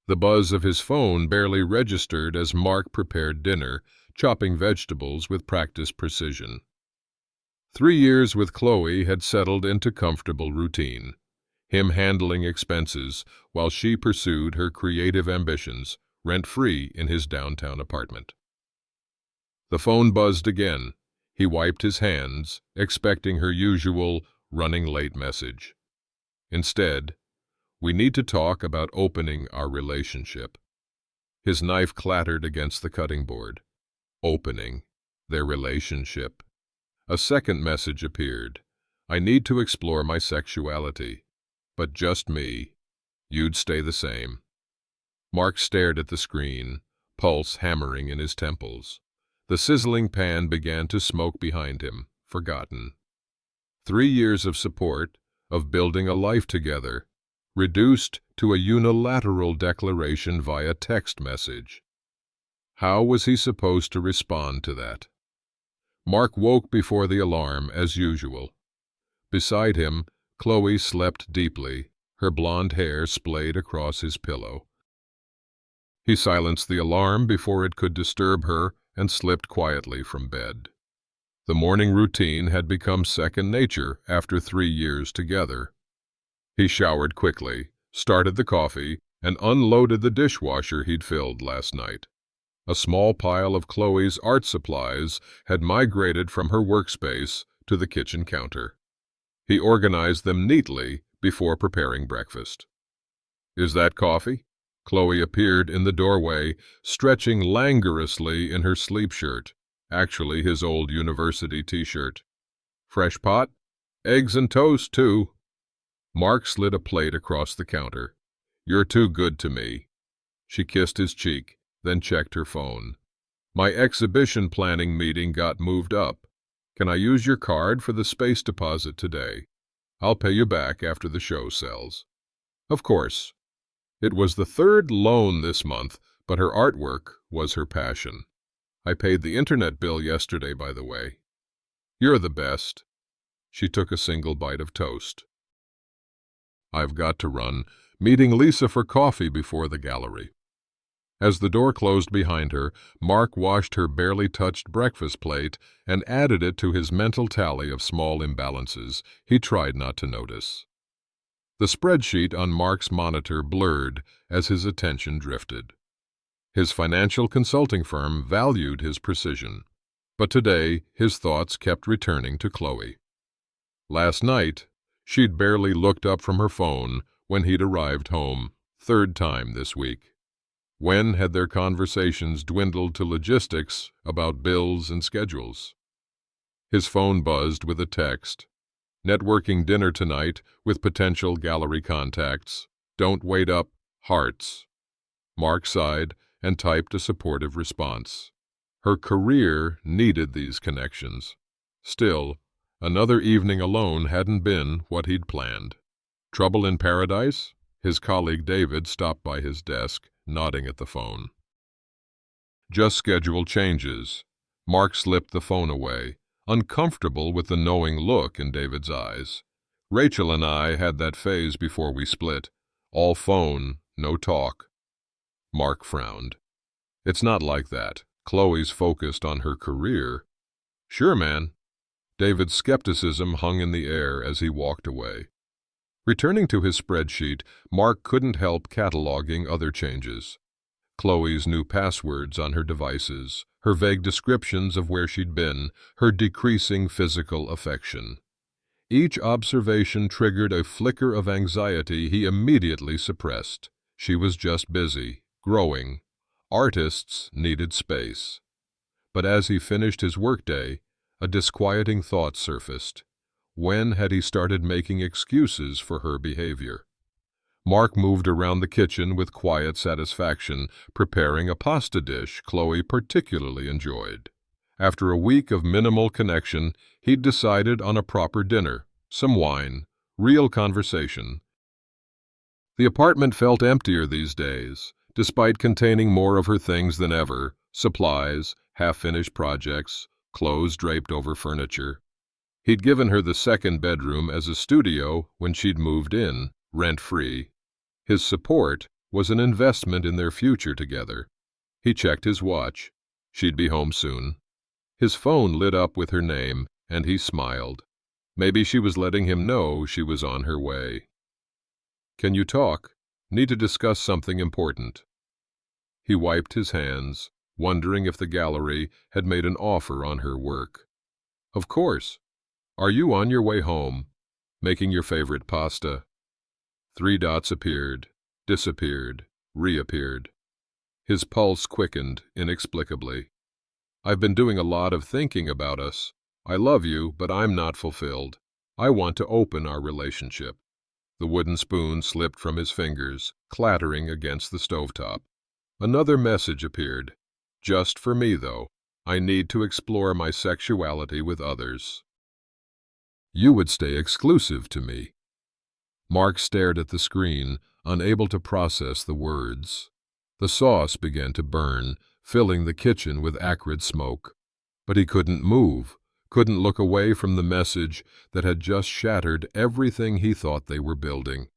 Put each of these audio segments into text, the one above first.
The buzz of his phone barely registered as Mark prepared dinner, chopping vegetables with practiced precision. 3 years with Khloe had settled into comfortable routine, him handling expenses while she pursued her creative ambitions, rent-free in his downtown apartment. The phone buzzed again. He wiped his hands, expecting her usual running late message. Instead, "We need to talk about opening our relationship." His knife clattered against the cutting board. Opening their relationship. A second message appeared. "I need to explore my sexuality. But just me. You'd stay the same." Mark stared at the screen, pulse hammering in his temples. The sizzling pan began to smoke behind him, forgotten. 3 years of support, of building a life together, reduced to a unilateral declaration via text message. How was he supposed to respond to that? Mark woke before the alarm, as usual. Beside him, Khloe slept deeply, her blonde hair splayed across his pillow. He silenced the alarm before it could disturb her and slipped quietly from bed. The morning routine had become second nature after 3 years together. He showered quickly, started the coffee, and unloaded the dishwasher he'd filled last night. A small pile of Khloe's art supplies had migrated from her workspace to the kitchen counter. He organized them neatly before preparing breakfast. "Is that coffee?" Khloe appeared in the doorway, stretching languorously in her sleep shirt, actually his old university t-shirt. "Fresh pot? Eggs and toast, too." Mark slid a plate across the counter. "You're too good to me." She kissed his cheek, then checked her phone. "My exhibition planning meeting got moved up. Can I use your card for the space deposit today? I'll pay you back after the show sells." Of course. It was the third loan this month, but her artwork was her passion. "I paid the internet bill yesterday, by the way." "You're the best." She took a single bite of toast. "I've got to run, meeting Lisa for coffee before the gallery." As the door closed behind her, Mark washed her barely touched breakfast plate and added it to his mental tally of small imbalances he tried not to notice. The spreadsheet on Mark's monitor blurred as his attention drifted. His financial consulting firm valued his precision, but today his thoughts kept returning to Khloe. Last night, she'd barely looked up from her phone when he'd arrived home, third time this week. When had their conversations dwindled to logistics about bills and schedules? His phone buzzed with a text. "Networking dinner tonight with potential gallery contacts. Don't wait up, hearts." Mark sighed and typed a supportive response. Her career needed these connections. Still, another evening alone hadn't been what he'd planned. "Trouble in paradise?" His colleague David stopped by his desk, nodding at the phone. "Just schedule changes." Mark slipped the phone away, uncomfortable with the knowing look in David's eyes. "Rachel and I had that phase before we split. All phone, no talk." Mark frowned. "It's not like that. Khloe's focused on her career." "Sure, man." David's skepticism hung in the air as he walked away. Returning to his spreadsheet, Mark couldn't help cataloging other changes. Khloe's new passwords on her devices, her vague descriptions of where she'd been, her decreasing physical affection. Each observation triggered a flicker of anxiety he immediately suppressed. She was just busy, growing. Artists needed space. But as he finished his workday, a disquieting thought surfaced. When had he started making excuses for her behavior? Mark moved around the kitchen with quiet satisfaction, preparing a pasta dish Khloe particularly enjoyed. After a week of minimal connection, he'd decided on a proper dinner, some wine, real conversation. The apartment felt emptier these days, despite containing more of her things than ever: supplies, half-finished projects, clothes draped over furniture. He'd given her the second bedroom as a studio when she'd moved in, rent-free. His support was an investment in their future together. He checked his watch. She'd be home soon. His phone lit up with her name, and he smiled. Maybe she was letting him know she was on her way. "Can you talk? Need to discuss something important." He wiped his hands, wondering if the gallery had made an offer on her work. "Of course. Are you on your way home? Making your favorite pasta?" 3 dots appeared, disappeared, reappeared. His pulse quickened inexplicably. "I've been doing a lot of thinking about us. I love you, but I'm not fulfilled. I want to open our relationship." The wooden spoon slipped from his fingers, clattering against the stovetop. Another message appeared. "Just for me, though. I need to explore my sexuality with others. You would stay exclusive to me." Mark stared at the screen, unable to process the words. The sauce began to burn, filling the kitchen with acrid smoke. But he couldn't move, couldn't look away from the message that had just shattered everything he thought they were building.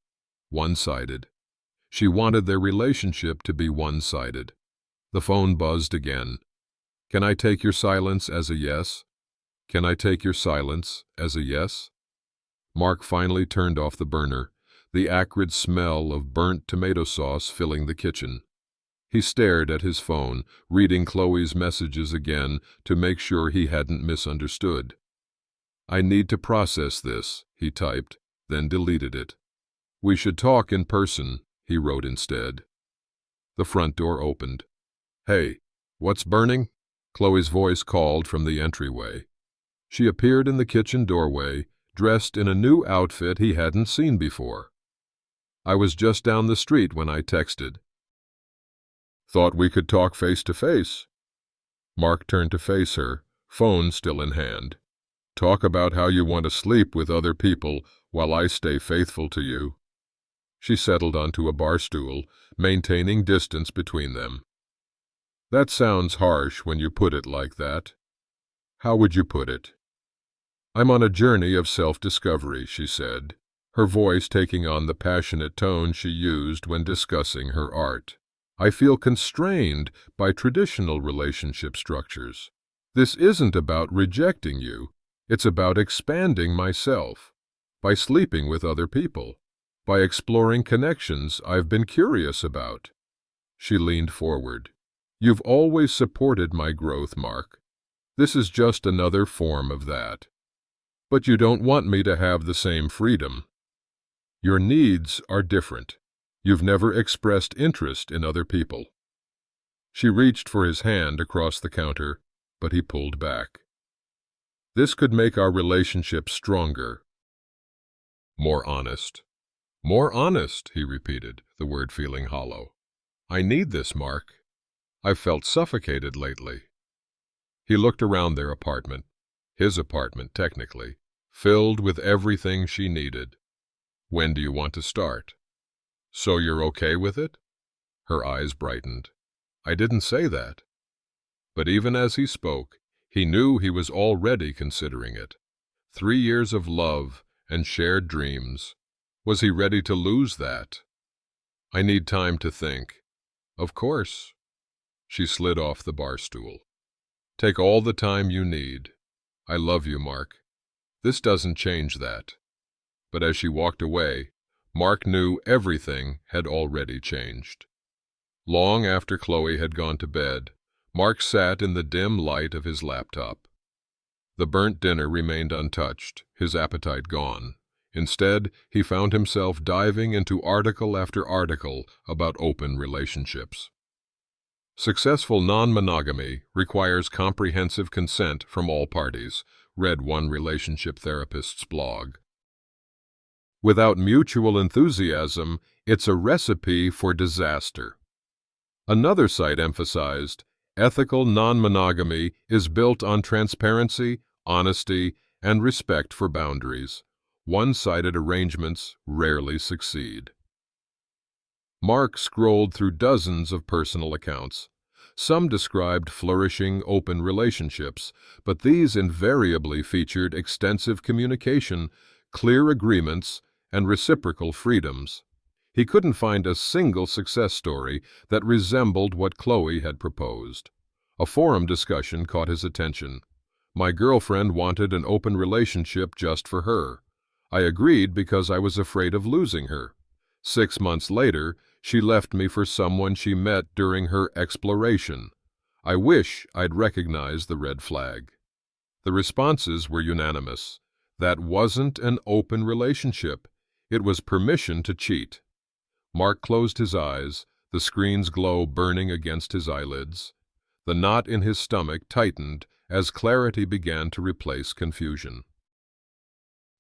One-sided. She wanted their relationship to be one-sided. The phone buzzed again. "Can I take your silence as a yes? Can I take your silence as a yes?" Mark finally turned off the burner, the acrid smell of burnt tomato sauce filling the kitchen. He stared at his phone, reading Khloe's messages again to make sure he hadn't misunderstood. "I need to process this," he typed, then deleted it. "We should talk in person," he wrote instead. The front door opened. "Hey, what's burning?" Khloe's voice called from the entryway. She appeared in the kitchen doorway, dressed in a new outfit he hadn't seen before. "I was just down the street when I texted." "Thought we could talk face to face." Mark turned to face her, phone still in hand. "Talk about how you want to sleep with other people while I stay faithful to you." She settled onto a bar stool, maintaining distance between them. "That sounds harsh when you put it like that. How would you put it?" "I'm on a journey of self-discovery," she said, her voice taking on the passionate tone she used when discussing her art. "I feel constrained by traditional relationship structures. This isn't about rejecting you. It's about expanding myself, by sleeping with other people, by exploring connections I've been curious about." She leaned forward. "You've always supported my growth, Mark. This is just another form of that. But you don't want me to have the same freedom. Your needs are different. You've never expressed interest in other people." She reached for his hand across the counter, but he pulled back. "This could make our relationship stronger. More honest." "More honest," he repeated, the word feeling hollow. "I need this, Mark. I've felt suffocated lately." He looked around their apartment, his apartment technically, filled with everything she needed. "When do you want to start?" "So you're okay with it?" Her eyes brightened. "I didn't say that." But even as he spoke, he knew he was already considering it. 3 years of love and shared dreams. Was he ready to lose that? "I need time to think." "Of course." She slid off the bar stool. "Take all the time you need. I love you, Mark. This doesn't change that." But as she walked away, Mark knew everything had already changed. Long after Khloe had gone to bed, Mark sat in the dim light of his laptop. The burnt dinner remained untouched, his appetite gone. Instead, he found himself diving into article after article about open relationships. "Successful non-monogamy requires comprehensive consent from all parties," read one relationship therapist's blog. "Without mutual enthusiasm, it's a recipe for disaster." Another site emphasized, ethical non-monogamy is built on transparency, honesty, and respect for boundaries. One-sided arrangements rarely succeed. Mark scrolled through dozens of personal accounts. Some described flourishing, open relationships, but these invariably featured extensive communication, clear agreements, and reciprocal freedoms. He couldn't find a single success story that resembled what Khloe had proposed. A forum discussion caught his attention. My girlfriend wanted an open relationship just for her. I agreed because I was afraid of losing her. 6 months later, she left me for someone she met during her exploration. I wish I'd recognized the red flag. The responses were unanimous. That wasn't an open relationship. It was permission to cheat. Mark closed his eyes, the screen's glow burning against his eyelids. The knot in his stomach tightened as clarity began to replace confusion.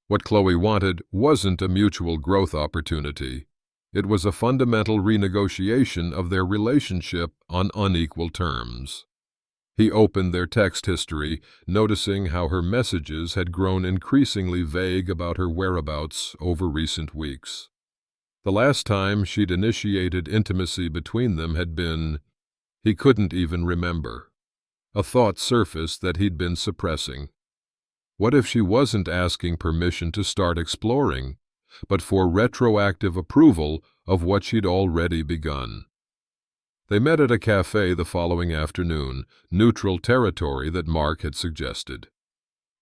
What Khloe wanted wasn't a mutual growth opportunity. It was a fundamental renegotiation of their relationship on unequal terms. He opened their text history, noticing how her messages had grown increasingly vague about her whereabouts over recent weeks. The last time she'd initiated intimacy between them had been, he couldn't even remember. A thought surfaced that he'd been suppressing. What if she wasn't asking permission to start exploring, but for retroactive approval of what she'd already begun? They met at a cafe the following afternoon, neutral territory that Mark had suggested.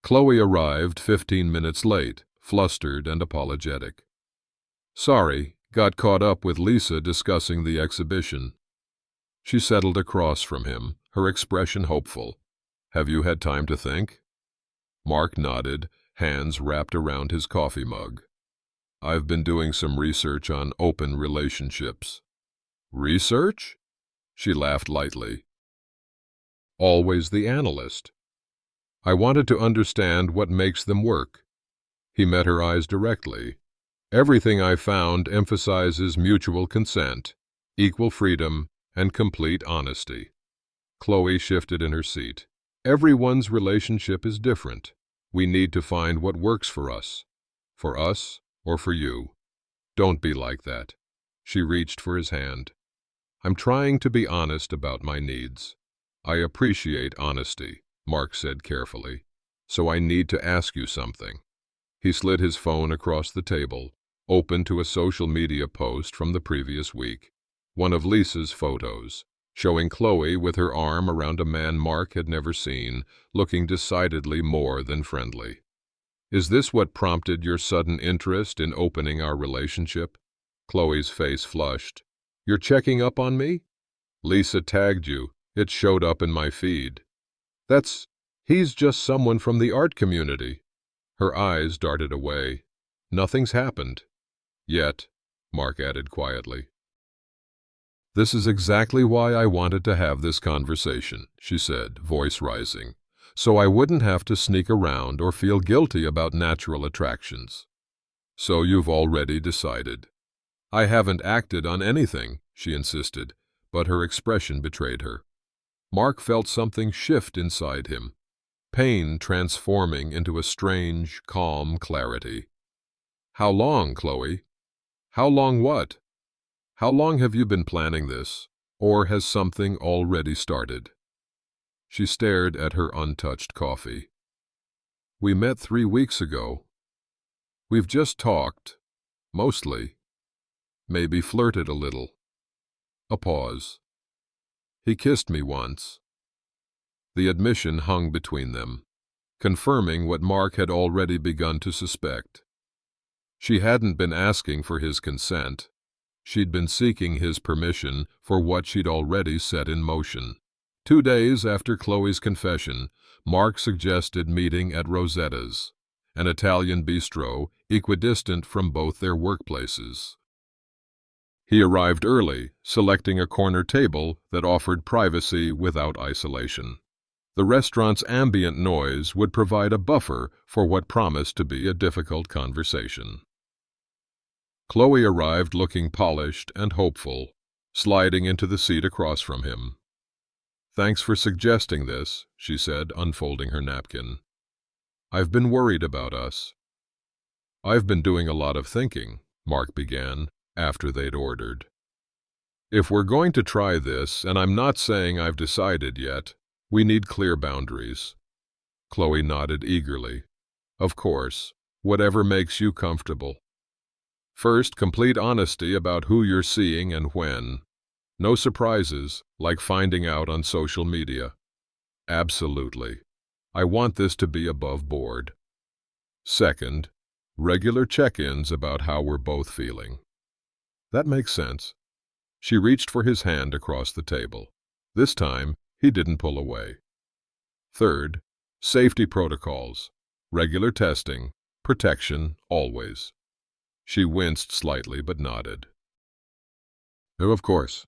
Khloe arrived 15 minutes late, flustered and apologetic. Sorry, got caught up with Lisa discussing the exhibition. She settled across from him, her expression hopeful. Have you had time to think? Mark nodded, hands wrapped around his coffee mug. I've been doing some research on open relationships. Research? She laughed lightly. Always the analyst. I wanted to understand what makes them work. He met her eyes directly. Everything I found emphasizes mutual consent, equal freedom, and complete honesty. Khloe shifted in her seat. Everyone's relationship is different. We need to find what works for us or for you. Don't be like that. She reached for his hand. I'm trying to be honest about my needs. I appreciate honesty, Mark said carefully. So I need to ask you something. He slid his phone across the table, open to a social media post from the previous week. One of Lisa's photos, showing Khloe with her arm around a man Mark had never seen, looking decidedly more than friendly. Is this what prompted your sudden interest in opening our relationship? Khloe's face flushed. You're checking up on me? Lisa tagged you. It showed up in my feed. He's just someone from the art community. Her eyes darted away. Nothing's happened. Yet, Mark added quietly. This is exactly why I wanted to have this conversation, she said, voice rising, so I wouldn't have to sneak around or feel guilty about natural attractions. So you've already decided. I haven't acted on anything, she insisted, but her expression betrayed her. Mark felt something shift inside him, pain transforming into a strange, calm clarity. How long, Khloe? How long what? How long have you been planning this, or has something already started? She stared at her untouched coffee. We met 3 weeks ago. We've just talked, mostly. Maybe flirted a little. A pause. He kissed me once. The admission hung between them, confirming what Mark had already begun to suspect. She hadn't been asking for his consent. She'd been seeking his permission for what she'd already set in motion. 2 days after Khloe's confession, Mark suggested meeting at Rosetta's, an Italian bistro equidistant from both their workplaces. He arrived early, selecting a corner table that offered privacy without isolation. The restaurant's ambient noise would provide a buffer for what promised to be a difficult conversation. Khloe arrived looking polished and hopeful, sliding into the seat across from him. Thanks for suggesting this, she said, unfolding her napkin. I've been worried about us. I've been doing a lot of thinking, Mark began, after they'd ordered. If we're going to try this, and I'm not saying I've decided yet, we need clear boundaries. Khloe nodded eagerly. Of course, whatever makes you comfortable. First, complete honesty about who you're seeing and when. No surprises, like finding out on social media. Absolutely. I want this to be above board. Second, regular check-ins about how we're both feeling. That makes sense. She reached for his hand across the table. This time, he didn't pull away. Third, safety protocols. Regular testing, protection, always. She winced slightly but nodded. Oh, of course.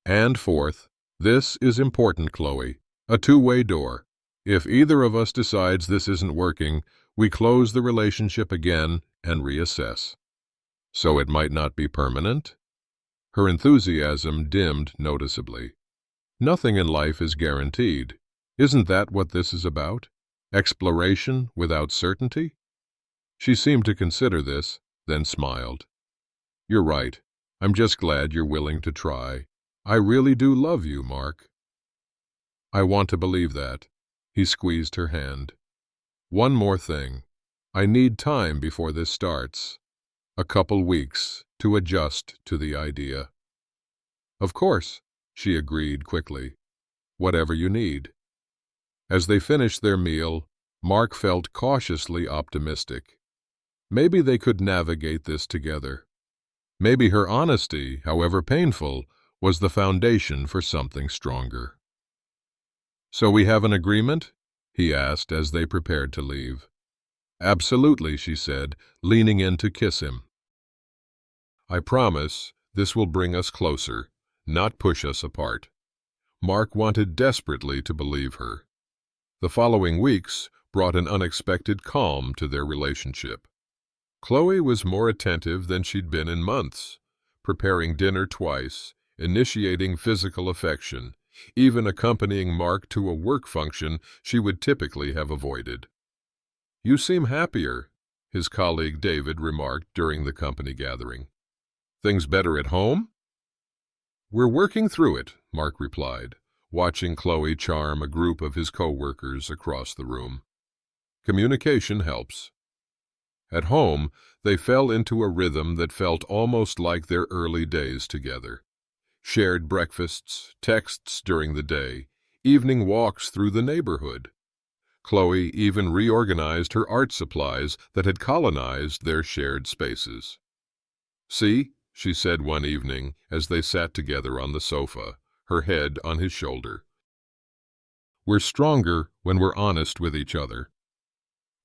And fourth, this is important, Khloe. A two-way door. If either of us decides this isn't working, we close the relationship again and reassess. So it might not be permanent? Her enthusiasm dimmed noticeably. Nothing in life is guaranteed. Isn't that what this is about? Exploration without certainty? She seemed to consider this, then smiled. You're right. I'm just glad you're willing to try. I really do love you, Mark. I want to believe that. He squeezed her hand. One more thing. I need time before this starts. A couple weeks to adjust to the idea. Of course, she agreed quickly. Whatever you need. As they finished their meal, Mark felt cautiously optimistic. Maybe they could navigate this together. Maybe her honesty, however painful, was the foundation for something stronger. So we have an agreement? He asked as they prepared to leave. Absolutely, she said, leaning in to kiss him. I promise this will bring us closer, not push us apart. Mark wanted desperately to believe her. The following weeks brought an unexpected calm to their relationship. Khloe was more attentive than she'd been in months, preparing dinner twice, initiating physical affection, even accompanying Mark to a work function she would typically have avoided. You seem happier, his colleague David remarked during the company gathering. Things better at home? We're working through it, Mark replied, watching Khloe charm a group of his co-workers across the room. Communication helps. At home, they fell into a rhythm that felt almost like their early days together. Shared breakfasts, texts during the day, evening walks through the neighborhood. Khloe even reorganized her art supplies that had colonized their shared spaces. See, she said one evening as they sat together on the sofa, her head on his shoulder. We're stronger when we're honest with each other.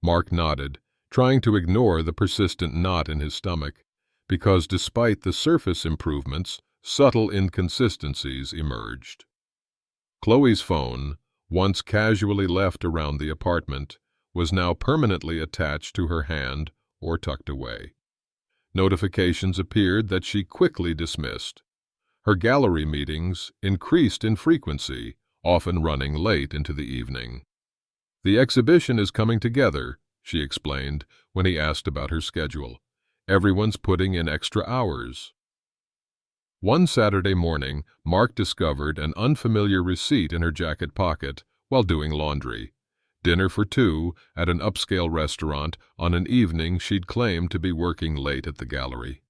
Mark nodded, trying to ignore the persistent knot in his stomach, because despite the surface improvements, subtle inconsistencies emerged. Khloe's phone, once casually left around the apartment, was now permanently attached to her hand or tucked away. Notifications appeared that she quickly dismissed. Her gallery meetings increased in frequency, often running late into the evening. The exhibition is coming together, she explained when he asked about her schedule. Everyone's putting in extra hours. One Saturday morning, Mark discovered an unfamiliar receipt in her jacket pocket while doing laundry. Dinner for two at an upscale restaurant on an evening she'd claimed to be working late at the gallery.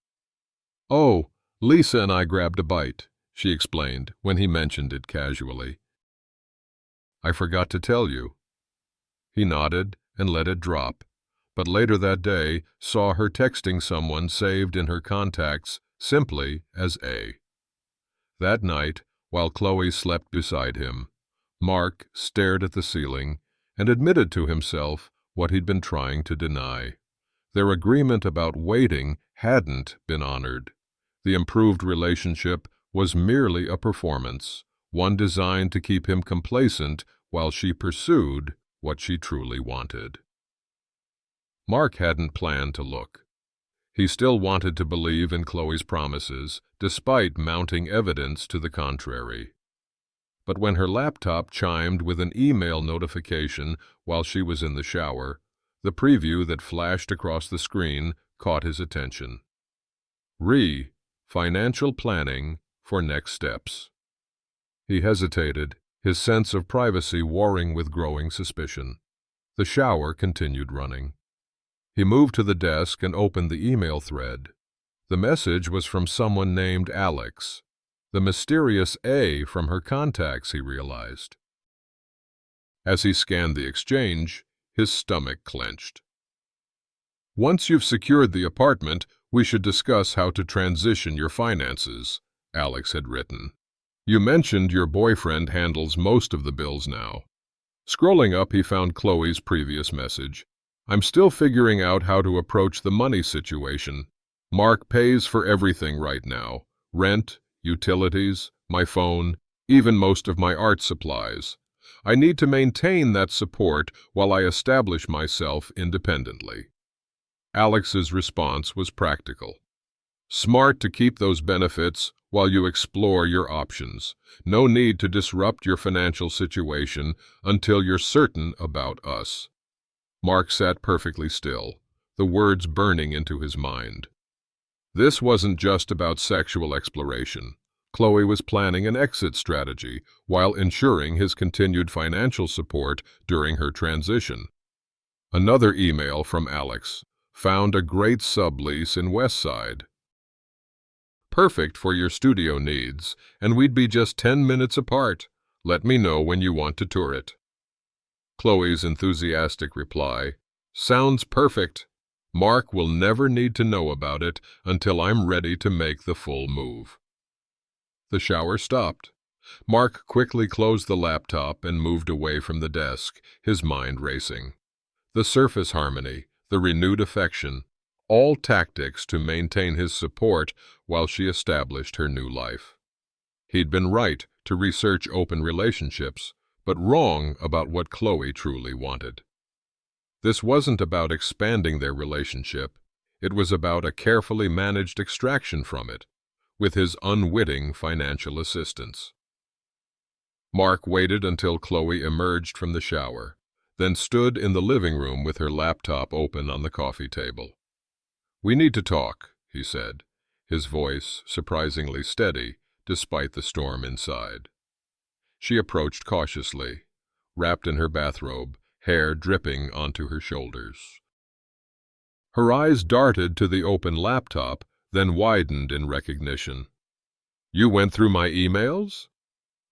Oh, Lisa and I grabbed a bite, she explained when he mentioned it casually. I forgot to tell you. He nodded and let it drop, but later that day saw her texting someone saved in her contacts simply as A. That night, while Khloe slept beside him, Mark stared at the ceiling and admitted to himself what he'd been trying to deny. Their agreement about waiting hadn't been honored. The improved relationship was merely a performance, one designed to keep him complacent while she pursued what she truly wanted. Mark hadn't planned to look. He still wanted to believe in Khloe's promises, despite mounting evidence to the contrary. But when her laptop chimed with an email notification while she was in the shower, the preview that flashed across the screen caught his attention. Financial planning for next steps. He hesitated, his sense of privacy warring with growing suspicion. The shower continued running. He moved to the desk and opened the email thread. The message was from someone named Alex. The mysterious A from her contacts, he realized. As he scanned the exchange, his stomach clenched. "Once you've secured the apartment, we should discuss how to transition your finances," Alex had written. "You mentioned your boyfriend handles most of the bills now." Scrolling up, he found Khloe's previous message. "I'm still figuring out how to approach the money situation. Mark pays for everything right now. Rent, utilities, my phone, even most of my art supplies. I need to maintain that support while I establish myself independently." Alex's response was practical. "Smart to keep those benefits while you explore your options. No need to disrupt your financial situation until you're certain about us." Mark sat perfectly still, the words burning into his mind. This wasn't just about sexual exploration. Khloe was planning an exit strategy while ensuring his continued financial support during her transition. Another email from Alex. "Found a great sublease in Westside. Perfect for your studio needs, and we'd be just 10 minutes apart. Let me know when you want to tour it." Khloe's enthusiastic reply. "Sounds perfect. Mark will never need to know about it until I'm ready to make the full move." The shower stopped. Mark quickly closed the laptop and moved away from the desk, his mind racing. The surface harmony, the renewed affection, all tactics to maintain his support while she established her new life. He'd been right to research open relationships, but wrong about what Khloe truly wanted. This wasn't about expanding their relationship. It was about a carefully managed extraction from it, with his unwitting financial assistance. Mark waited until Khloe emerged from the shower, then stood in the living room with her laptop open on the coffee table. "We need to talk," he said, his voice surprisingly steady despite the storm inside. She approached cautiously, wrapped in her bathrobe, hair dripping onto her shoulders. Her eyes darted to the open laptop, then widened in recognition. "You went through my emails?"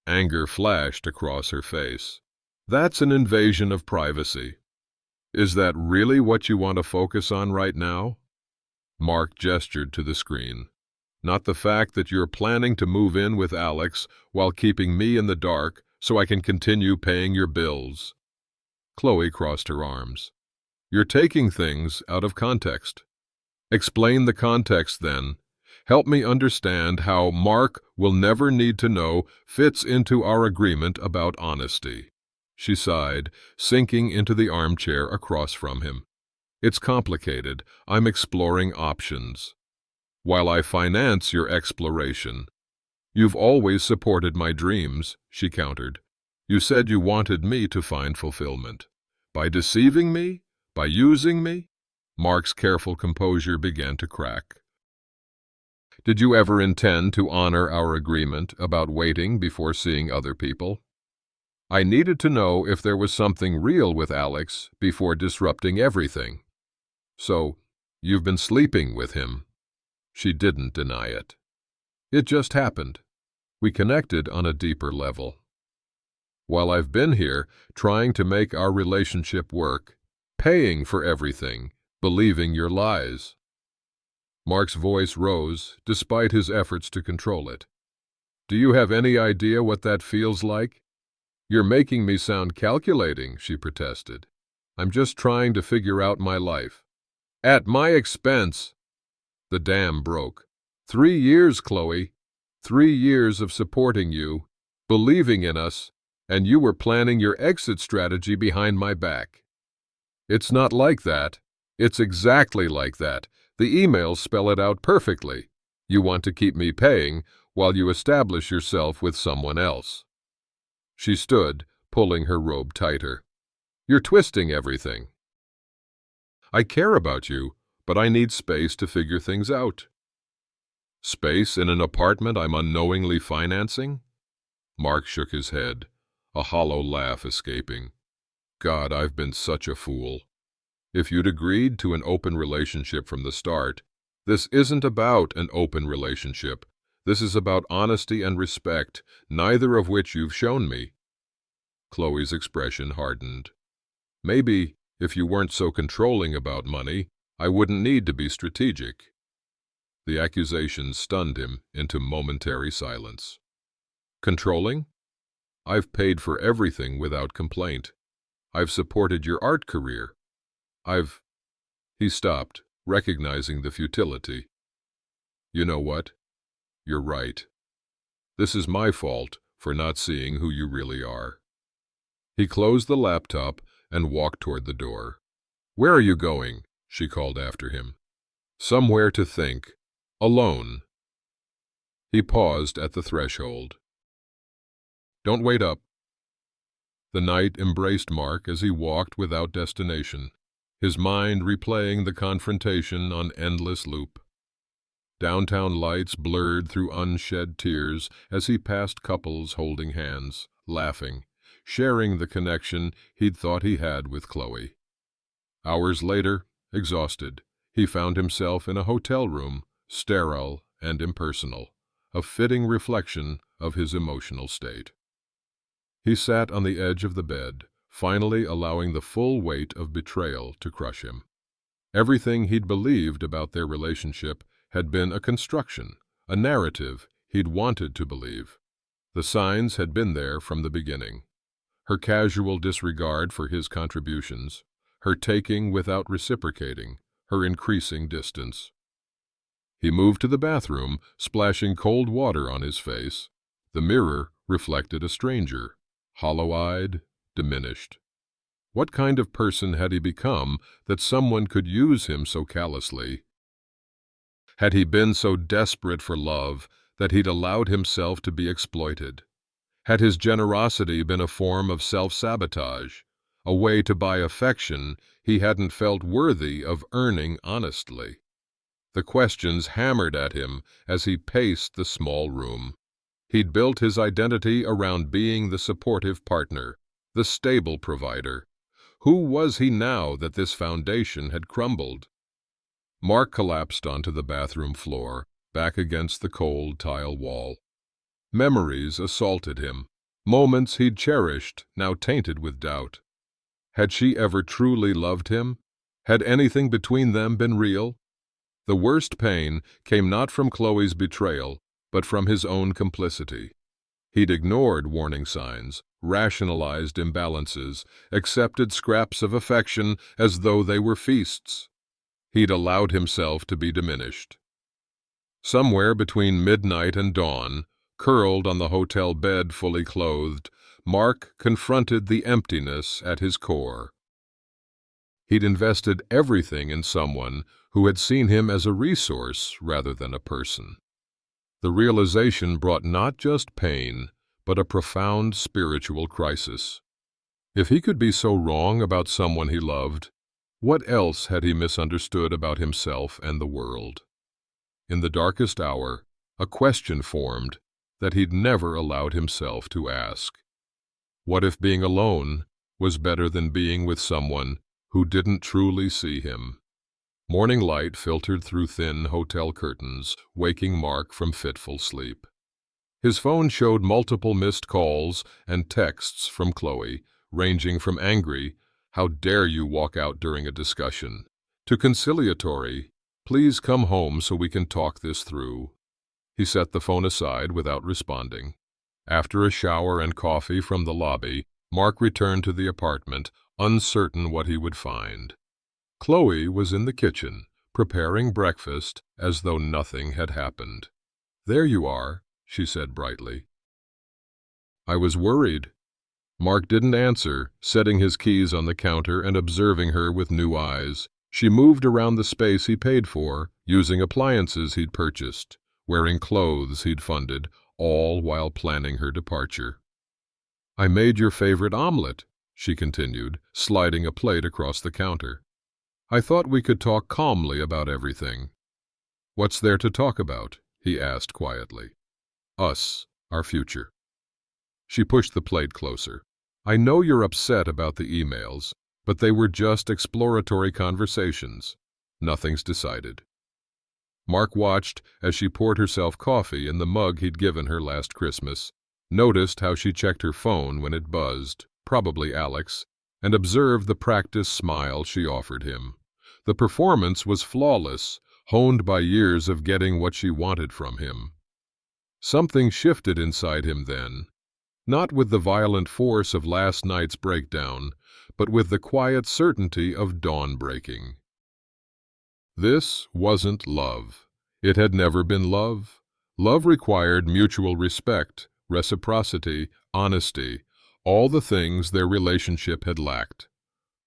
Anger flashed across her face. "That's an invasion of privacy. Is that really what you want to focus on right now?" Mark gestured to the screen. "Not the fact that you're planning to move in with Alex while keeping me in the dark so I can continue paying your bills." Khloe crossed her arms. "You're taking things out of context." "Explain the context, then. Help me understand how Mark will never need to know fits into our agreement about honesty." She sighed, sinking into the armchair across from him. "It's complicated. I'm exploring options. While I finance your exploration." "You've always supported my dreams," she countered. "You said you wanted me to find fulfillment. By deceiving me? By using me?" Mark's careful composure began to crack. "Did you ever intend to honor our agreement about waiting before seeing other people? I needed to know if there was something real with Alex before disrupting everything." "So, you've been sleeping with him?" She didn't deny it. "It just happened. We connected on a deeper level. While I've been here, trying to make our relationship work, paying for everything, believing your lies." Mark's voice rose, despite his efforts to control it. "Do you have any idea what that feels like?" "You're making me sound calculating," she protested. "I'm just trying to figure out my life." "At my expense." The dam broke. 3 years, Khloe. 3 years of supporting you, believing in us, and you were planning your exit strategy behind my back. "It's not like that. It's exactly like that. The emails spell it out perfectly. You want to keep me paying while you establish yourself with someone else." She stood, pulling her robe tighter. "You're twisting everything." "I care about you, but I need space to figure things out." "Space in an apartment I'm unknowingly financing?" Mark shook his head, a hollow laugh escaping. "God, I've been such a fool. If you'd agreed to an open relationship from the start, This isn't about an open relationship. This is about honesty and respect, neither of which you've shown me." Khloe's expression hardened. "Maybe, if you weren't so controlling about money, I wouldn't need to be strategic." The accusation stunned him into momentary silence. "Controlling? I've paid for everything without complaint. I've supported your art career. I've—" He stopped, recognizing the futility. "You know what? You're right. This is my fault for not seeing who you really are." He closed the laptop and walked toward the door. "Where are you going?" she called after him. "Somewhere to think. Alone." He paused at the threshold. "Don't wait up." The night embraced Mark as he walked without destination, his mind replaying the confrontation on endless loop. Downtown lights blurred through unshed tears as he passed couples holding hands, laughing, sharing the connection he'd thought he had with Khloe. Hours later, exhausted, he found himself in a hotel room, sterile and impersonal, a fitting reflection of his emotional state. He sat on the edge of the bed, finally allowing the full weight of betrayal to crush him. Everything he'd believed about their relationship had been a construction, a narrative he'd wanted to believe. The signs had been there from the beginning. Her casual disregard for his contributions, her taking without reciprocating, her increasing distance. He moved to the bathroom, splashing cold water on his face. The mirror reflected a stranger, hollow-eyed, diminished. What kind of person had he become that someone could use him so callously? Had he been so desperate for love that he'd allowed himself to be exploited? Had his generosity been a form of self-sabotage, a way to buy affection he hadn't felt worthy of earning honestly? The questions hammered at him as he paced the small room. He'd built his identity around being the supportive partner, the stable provider. Who was he now that this foundation had crumbled? Mark collapsed onto the bathroom floor, back against the cold tile wall. Memories assaulted him, moments he'd cherished, now tainted with doubt. Had she ever truly loved him? Had anything between them been real? The worst pain came not from Khloe's betrayal, but from his own complicity. He'd ignored warning signs, rationalized imbalances, accepted scraps of affection as though they were feasts. He'd allowed himself to be diminished. Somewhere between midnight and dawn, curled on the hotel bed fully clothed, Mark confronted the emptiness at his core. He'd invested everything in someone who had seen him as a resource rather than a person. The realization brought not just pain, but a profound spiritual crisis. If he could be so wrong about someone he loved, what else had he misunderstood about himself and the world? In the darkest hour, a question formed that he'd never allowed himself to ask. What if being alone was better than being with someone who didn't truly see him? Morning light filtered through thin hotel curtains, waking Mark from fitful sleep. His phone showed multiple missed calls and texts from Khloe, ranging from angry, "How dare you walk out during a discussion?" to conciliatory, "Please come home so we can talk this through." He set the phone aside without responding. After a shower and coffee from the lobby, Mark returned to the apartment, uncertain what he would find. Khloe was in the kitchen, preparing breakfast as though nothing had happened. "There you are," she said brightly. "I was worried." Mark didn't answer, setting his keys on the counter and observing her with new eyes. She moved around the space he paid for, using appliances he'd purchased, wearing clothes he'd funded, all while planning her departure. "I made your favorite omelet," she continued, sliding a plate across the counter. "I thought we could talk calmly about everything." "What's there to talk about?" he asked quietly. "Us, our future." She pushed the plate closer. "I know you're upset about the emails, but they were just exploratory conversations. Nothing's decided." Mark watched as she poured herself coffee in the mug he'd given her last Christmas, noticed how she checked her phone when it buzzed, probably Alex, and observed the practiced smile she offered him. The performance was flawless, honed by years of getting what she wanted from him. Something shifted inside him then, not with the violent force of last night's breakdown, but with the quiet certainty of dawn breaking. This wasn't love. It had never been love. Love required mutual respect, reciprocity, honesty, all the things their relationship had lacked.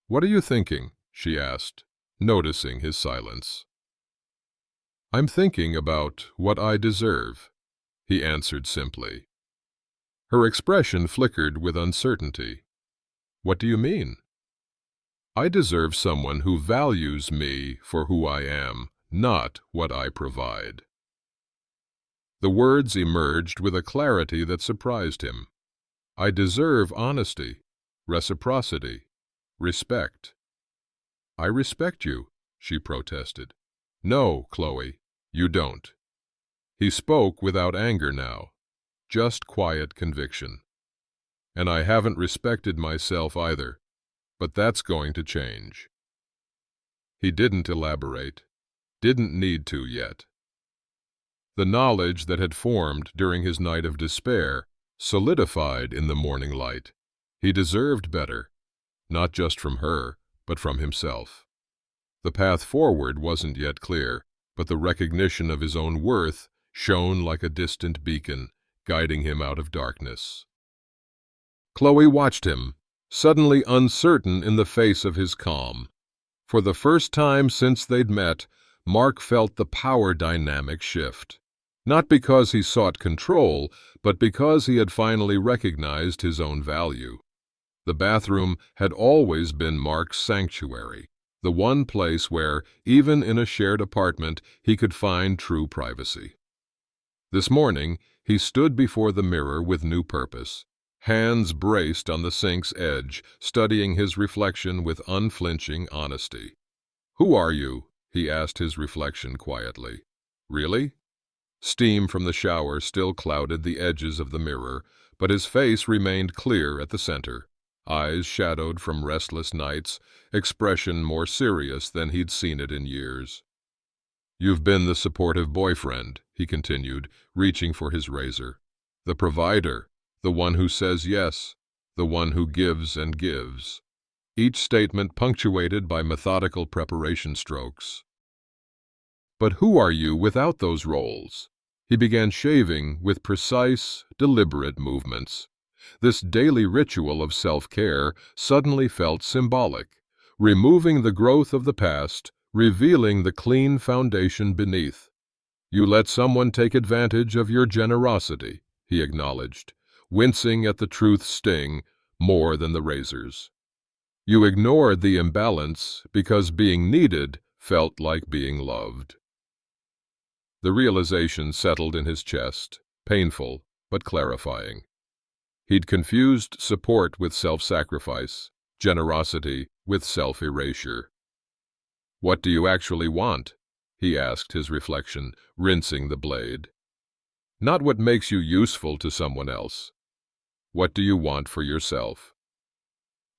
"What are you thinking?" she asked, noticing his silence. "I'm thinking about what I deserve," he answered simply. Her expression flickered with uncertainty. "What do you mean?" "I deserve someone who values me for who I am, not what I provide." The words emerged with a clarity that surprised him. "I deserve honesty, reciprocity, respect." "I respect you," she protested. "No, Khloe, you don't." He spoke without anger now, just quiet conviction. "And I haven't respected myself either, but that's going to change." He didn't elaborate, didn't need to yet. The knowledge that had formed during his night of despair solidified in the morning light. He deserved better, not just from her, but from himself. The path forward wasn't yet clear, but the recognition of his own worth shone like a distant beacon, guiding him out of darkness. Khloe watched him, suddenly uncertain in the face of his calm. For the first time since they'd met, Mark felt the power dynamic shift. Not because he sought control, but because he had finally recognized his own value. The bathroom had always been Mark's sanctuary, the one place where, even in a shared apartment, he could find true privacy. This morning, he stood before the mirror with new purpose, hands braced on the sink's edge, studying his reflection with unflinching honesty. "Who are you?" he asked his reflection quietly. "Really?" Steam from the shower still clouded the edges of the mirror, but his face remained clear at the center, eyes shadowed from restless nights, expression more serious than he'd seen it in years. "You've been the supportive boyfriend," he continued, reaching for his razor. "The provider, the one who says yes, the one who gives and gives." Each statement punctuated by methodical preparation strokes. "But who are you without those roles?" He began shaving with precise, deliberate movements. This daily ritual of self-care suddenly felt symbolic, removing the growth of the past, revealing the clean foundation beneath. "You let someone take advantage of your generosity," he acknowledged, wincing at the truth's sting more than the razor's. "You ignored the imbalance because being needed felt like being loved." The realization settled in his chest, painful but clarifying. He'd confused support with self-sacrifice, generosity with self-erasure. "What do you actually want?" he asked his reflection, rinsing the blade. "Not what makes you useful to someone else. What do you want for yourself?"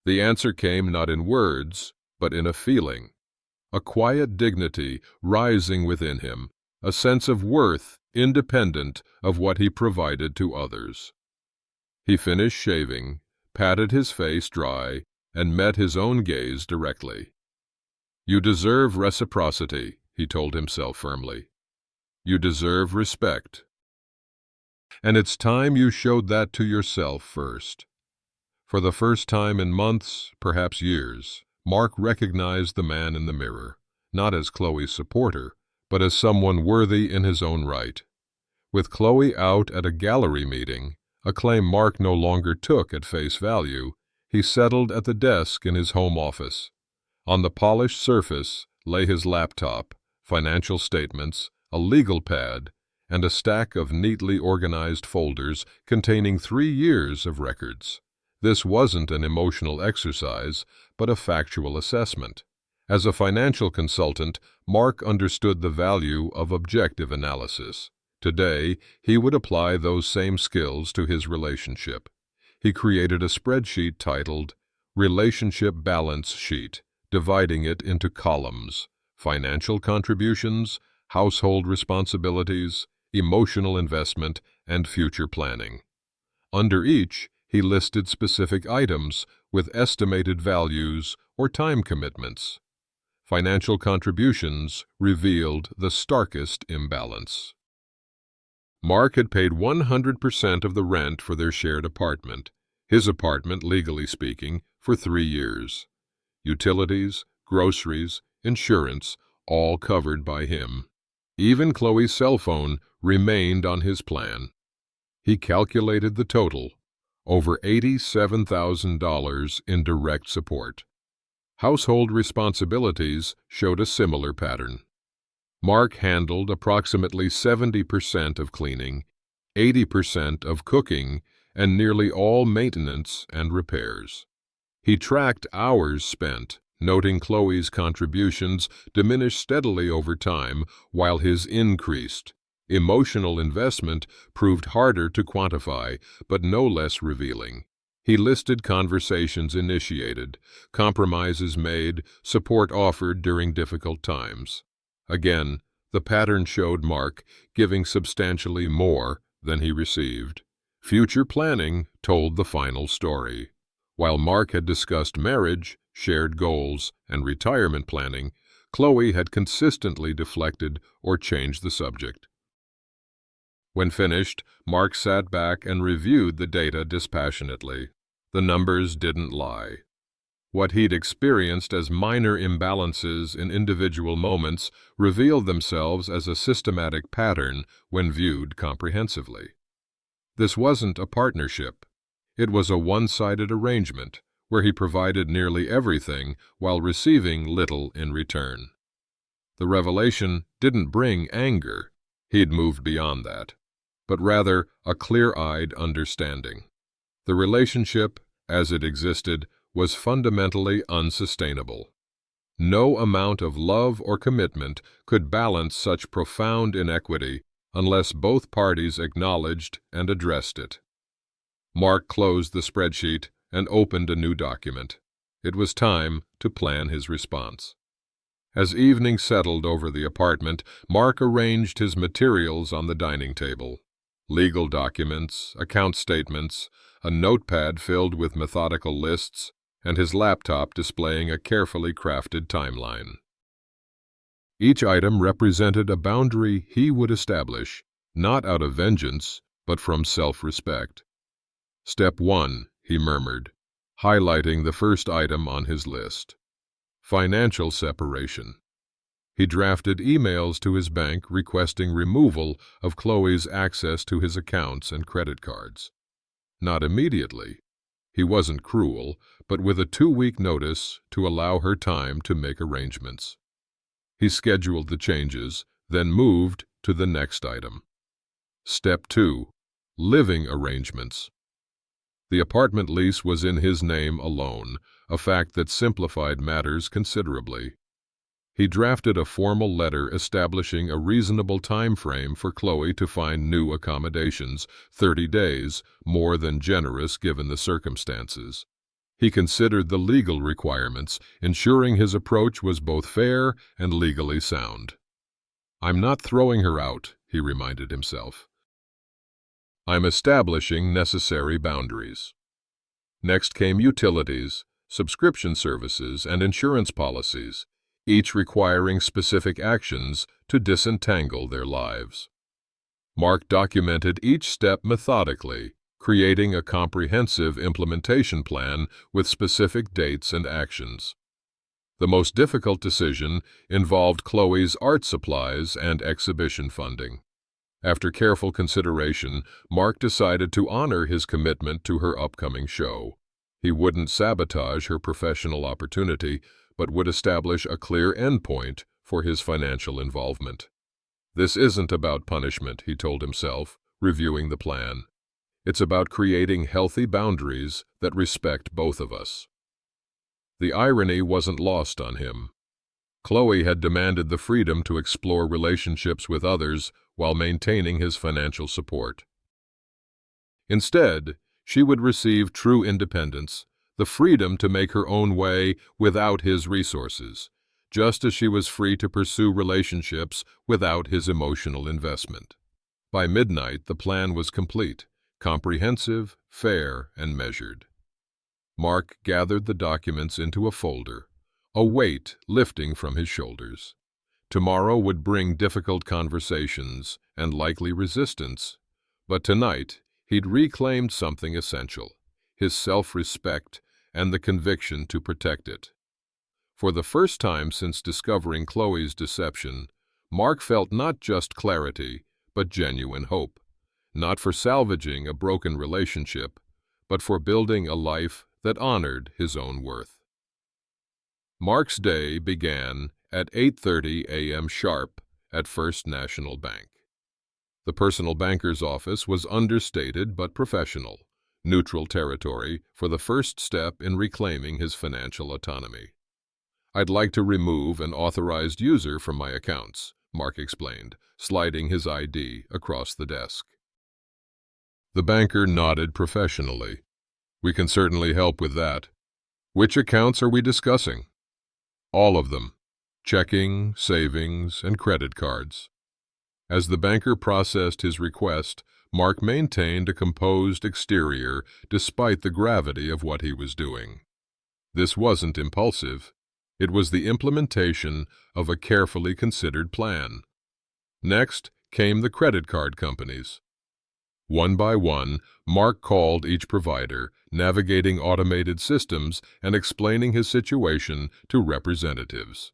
The answer came not in words, but in a feeling, a quiet dignity rising within him, a sense of worth independent of what he provided to others. He finished shaving, patted his face dry, and met his own gaze directly. "You deserve reciprocity," he told himself firmly. "You deserve respect. And it's time you showed that to yourself first." For the first time in months, perhaps years, Mark recognized the man in the mirror, not as Khloe's supporter, but as someone worthy in his own right. With Khloe out at a gallery meeting, a claim Mark no longer took at face value, he settled at the desk in his home office. On the polished surface lay his laptop, financial statements, a legal pad, and a stack of neatly organized folders containing 3 years of records. This wasn't an emotional exercise, but a factual assessment. As a financial consultant, Mark understood the value of objective analysis. Today, he would apply those same skills to his relationship. He created a spreadsheet titled Relationship Balance Sheet, dividing it into columns: financial contributions, household responsibilities, emotional investment, and future planning. Under each, he listed specific items with estimated values or time commitments. Financial contributions revealed the starkest imbalance. Mark had paid 100% of the rent for their shared apartment, his apartment, legally speaking, for 3 years. Utilities, groceries, insurance, all covered by him. Even Khloe's cell phone remained on his plan. He calculated the total: over $87,000 in direct support. Household responsibilities showed a similar pattern. Mark handled approximately 70% of cleaning, 80% of cooking, and nearly all maintenance and repairs. He tracked hours spent, noting Khloe's contributions diminished steadily over time while his increased. Emotional investment proved harder to quantify, but no less revealing. He listed conversations initiated, compromises made, support offered during difficult times. Again, the pattern showed Mark giving substantially more than he received. Future planning told the final story. While Mark had discussed marriage, shared goals, and retirement planning, Khloe had consistently deflected or changed the subject. When finished, Mark sat back and reviewed the data dispassionately. The numbers didn't lie. What he'd experienced as minor imbalances in individual moments revealed themselves as a systematic pattern when viewed comprehensively. This wasn't a partnership. It was a one-sided arrangement where he provided nearly everything while receiving little in return. The revelation didn't bring anger. He'd moved beyond that, but rather a clear-eyed understanding. The relationship, as it existed, was fundamentally unsustainable. No amount of love or commitment could balance such profound inequity unless both parties acknowledged and addressed it. Mark closed the spreadsheet and opened a new document. It was time to plan his response. As evening settled over the apartment, Mark arranged his materials on the dining table: legal documents, account statements, a notepad filled with methodical lists, and his laptop displaying a carefully crafted timeline. Each item represented a boundary he would establish, not out of vengeance, but from self-respect. "Step 1, he murmured, highlighting the first item on his list: financial separation. He drafted emails to his bank requesting removal of Khloe's access to his accounts and credit cards. Not immediately. He wasn't cruel, but with a 2-week notice to allow her time to make arrangements. He scheduled the changes, then moved to the next item. Step 2, living arrangements. The apartment lease was in his name alone, a fact that simplified matters considerably. He drafted a formal letter establishing a reasonable time frame for Khloe to find new accommodations, 30 days, more than generous given the circumstances. He considered the legal requirements, ensuring his approach was both fair and legally sound. "I'm not throwing her out," he reminded himself. "I'm establishing necessary boundaries." Next came utilities, subscription services, and insurance policies, each requiring specific actions to disentangle their lives. Mark documented each step methodically, creating a comprehensive implementation plan with specific dates and actions. The most difficult decision involved Khloe's art supplies and exhibition funding. After careful consideration, Mark decided to honor his commitment to her upcoming show. He wouldn't sabotage her professional opportunity, but would establish a clear endpoint for his financial involvement. "This isn't about punishment," he told himself, reviewing the plan. "It's about creating healthy boundaries that respect both of us." The irony wasn't lost on him. Khloe had demanded the freedom to explore relationships with others while maintaining his financial support. Instead, she would receive true independence, the freedom to make her own way without his resources, just as she was free to pursue relationships without his emotional investment. By midnight, the plan was complete, comprehensive, fair, and measured. Mark gathered the documents into a folder, a weight lifting from his shoulders. Tomorrow would bring difficult conversations and likely resistance, but tonight he'd reclaimed something essential: his self-respect and the conviction to protect it. For the first time since discovering Khloe's deception, Mark felt not just clarity, but genuine hope, not for salvaging a broken relationship, but for building a life that honored his own worth. Mark's day began at 8:30 a.m. sharp at First National Bank. The personal banker's office was understated but professional, neutral territory for the first step in reclaiming his financial autonomy. "I'd like to remove an authorized user from my accounts," Mark explained, sliding his ID across the desk. The banker nodded professionally. "We can certainly help with that. Which accounts are we discussing?" "All of them. Checking, savings, and credit cards." As the banker processed his request, Mark maintained a composed exterior despite the gravity of what he was doing. This wasn't impulsive. It was the implementation of a carefully considered plan. Next came the credit card companies. One by one, Mark called each provider, navigating automated systems and explaining his situation to representatives.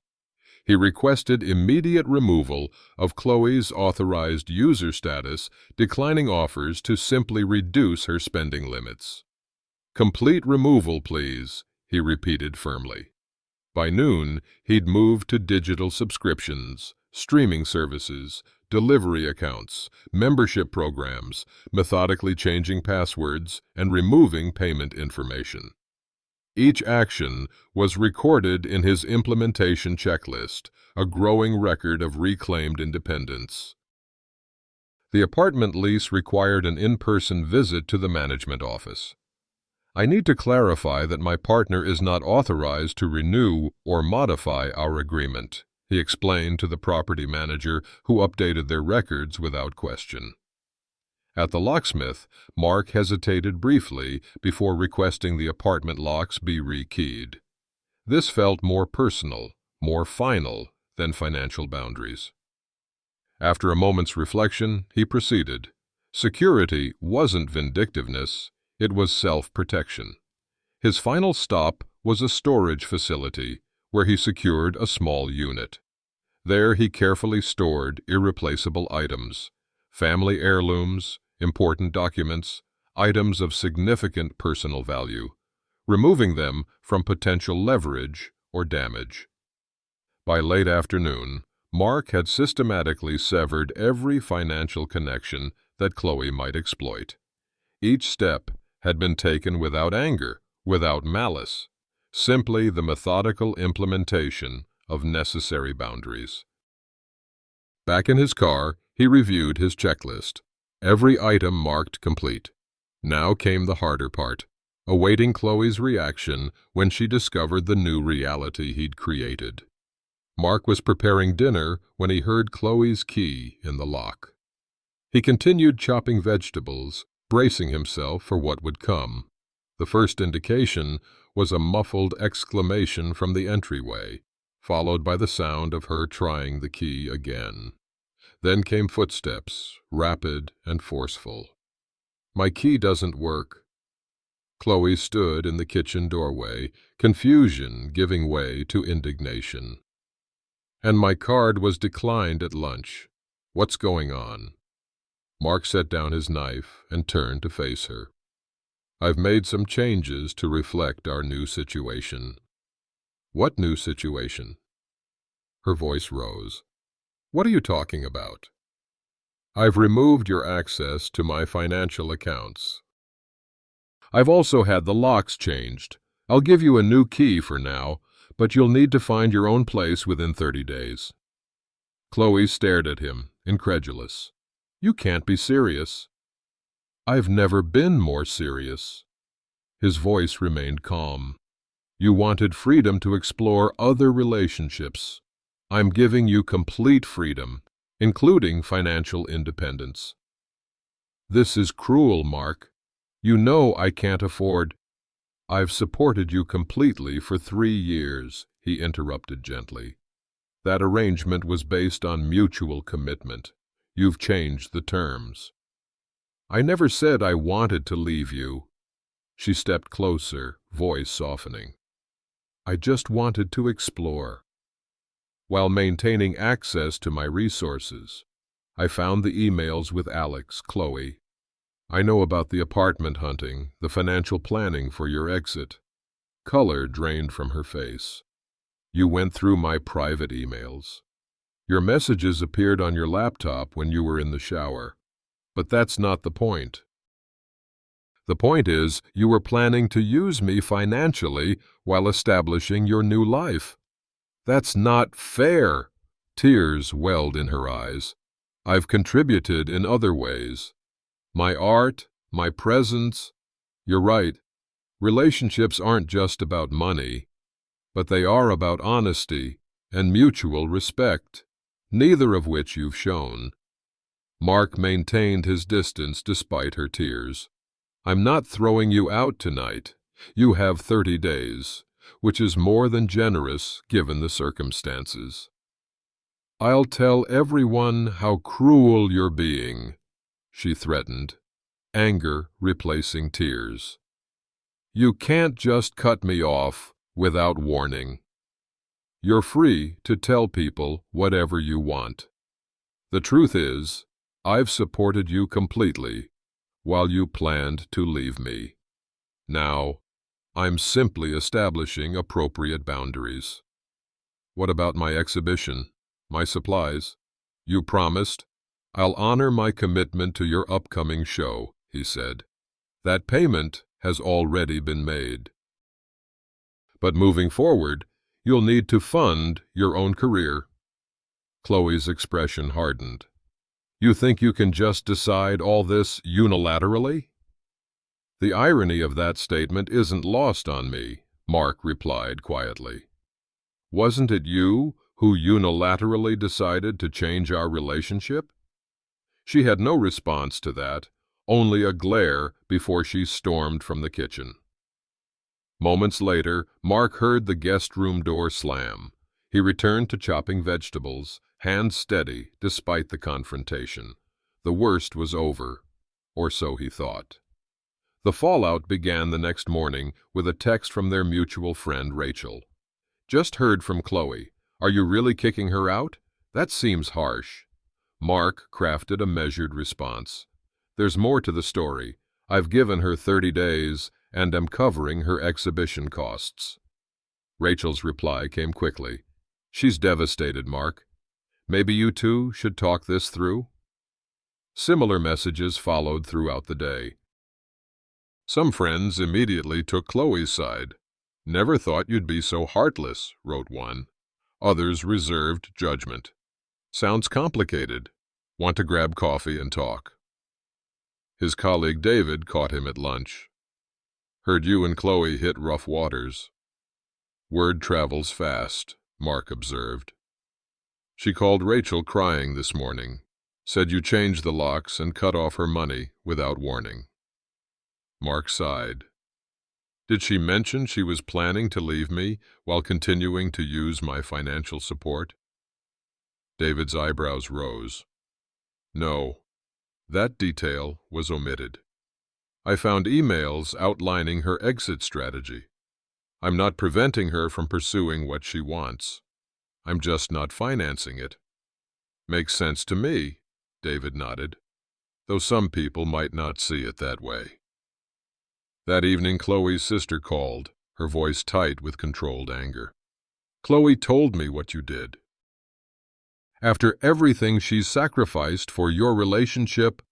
He requested immediate removal of Khloe's authorized user status, declining offers to simply reduce her spending limits. "Complete removal, please," he repeated firmly. By noon, he'd moved to digital subscriptions, streaming services, delivery accounts, membership programs, methodically changing passwords, and removing payment information. Each action was recorded in his implementation checklist, a growing record of reclaimed independence. The apartment lease required an in-person visit to the management office. "I need to clarify that my partner is not authorized to renew or modify our agreement," he explained to the property manager, who updated their records without question. At the locksmith, Mark hesitated briefly before requesting the apartment locks be rekeyed. This felt more personal, more final than financial boundaries. After a moment's reflection, he proceeded. Security wasn't vindictiveness, it was self-protection. His final stop was a storage facility where he secured a small unit. There he carefully stored irreplaceable items, family heirlooms, important documents, items of significant personal value, removing them from potential leverage or damage. By late afternoon, Mark had systematically severed every financial connection that Khloe might exploit. Each step had been taken without anger, without malice, simply the methodical implementation of necessary boundaries. Back in his car, he reviewed his checklist, every item marked complete. Now came the harder part, awaiting Khloe's reaction when she discovered the new reality he'd created. Mark was preparing dinner when he heard Khloe's key in the lock. He continued chopping vegetables, bracing himself for what would come. The first indication was a muffled exclamation from the entryway, followed by the sound of her trying the key again. Then came footsteps, rapid and forceful. "My key doesn't work." Khloe stood in the kitchen doorway, confusion giving way to indignation. "And my card was declined at lunch. What's going on?" Mark set down his knife and turned to face her. "I've made some changes to reflect our new situation." "What new situation?" Her voice rose. "What are you talking about?" "I've removed your access to my financial accounts. I've also had the locks changed. I'll give you a new key for now, but you'll need to find your own place within 30 days. Khloe stared at him, incredulous. You can't be serious. I've never been more serious. His voice remained calm. You wanted freedom to explore other relationships. I'm giving you complete freedom, including financial independence. This is cruel, Mark. You know I can't afford. I've supported you completely for 3 years, he interrupted gently. That arrangement was based on mutual commitment. You've changed the terms. I never said I wanted to leave you. She stepped closer, voice softening. I just wanted to explore. While maintaining access to my resources, I found the emails with Alex, Khloe. I know about the apartment hunting, the financial planning for your exit. Color drained from her face. You went through my private emails. Your messages appeared on your laptop when you were in the shower. But that's not the point. The point is, you were planning to use me financially while establishing your new life. That's not fair. Tears welled in her eyes. I've contributed in other ways. My art, my presence. You're right. Relationships aren't just about money, but they are about honesty and mutual respect, neither of which you've shown. Mark maintained his distance despite her tears. I'm not throwing you out tonight. You have 30 days, which is more than generous given the circumstances. I'll tell everyone how cruel you're being, she threatened, anger replacing tears. You can't just cut me off without warning. You're free to tell people whatever you want. The truth is, I've supported you completely while you planned to leave me. Now, I'm simply establishing appropriate boundaries. What about my exhibition, my supplies? You promised. I'll honor my commitment to your upcoming show, he said. That payment has already been made. But moving forward, you'll need to fund your own career. Khloe's expression hardened. You think you can just decide all this unilaterally? The irony of that statement isn't lost on me, Mark replied quietly. Wasn't it you who unilaterally decided to change our relationship? She had no response to that, only a glare before she stormed from the kitchen. Moments later, Mark heard the guest room door slam. He returned to chopping vegetables, hands steady despite the confrontation. The worst was over, or so he thought. The fallout began the next morning with a text from their mutual friend Rachel. Just heard from Khloe. Are you really kicking her out? That seems harsh. Mark crafted a measured response. There's more to the story. I've given her 30 days and am covering her exhibition costs. Rachel's reply came quickly. She's devastated, Mark. Maybe you two should talk this through? Similar messages followed throughout the day. Some friends immediately took Khloe's side. Never thought you'd be so heartless, wrote one. Others reserved judgment. Sounds complicated. Want to grab coffee and talk. His colleague David caught him at lunch. Heard you and Khloe hit rough waters. Word travels fast, Mark observed. She called Rachel crying this morning. Said you changed the locks and cut off her money without warning. Mark sighed. Did she mention she was planning to leave me while continuing to use my financial support? David's eyebrows rose. No, that detail was omitted. I found emails outlining her exit strategy. I'm not preventing her from pursuing what she wants. I'm just not financing it. Makes sense to me, David nodded, though some people might not see it that way. That evening, Khloe's sister called, her voice tight with controlled anger. Khloe told me what you did. After everything she's sacrificed for your relationship,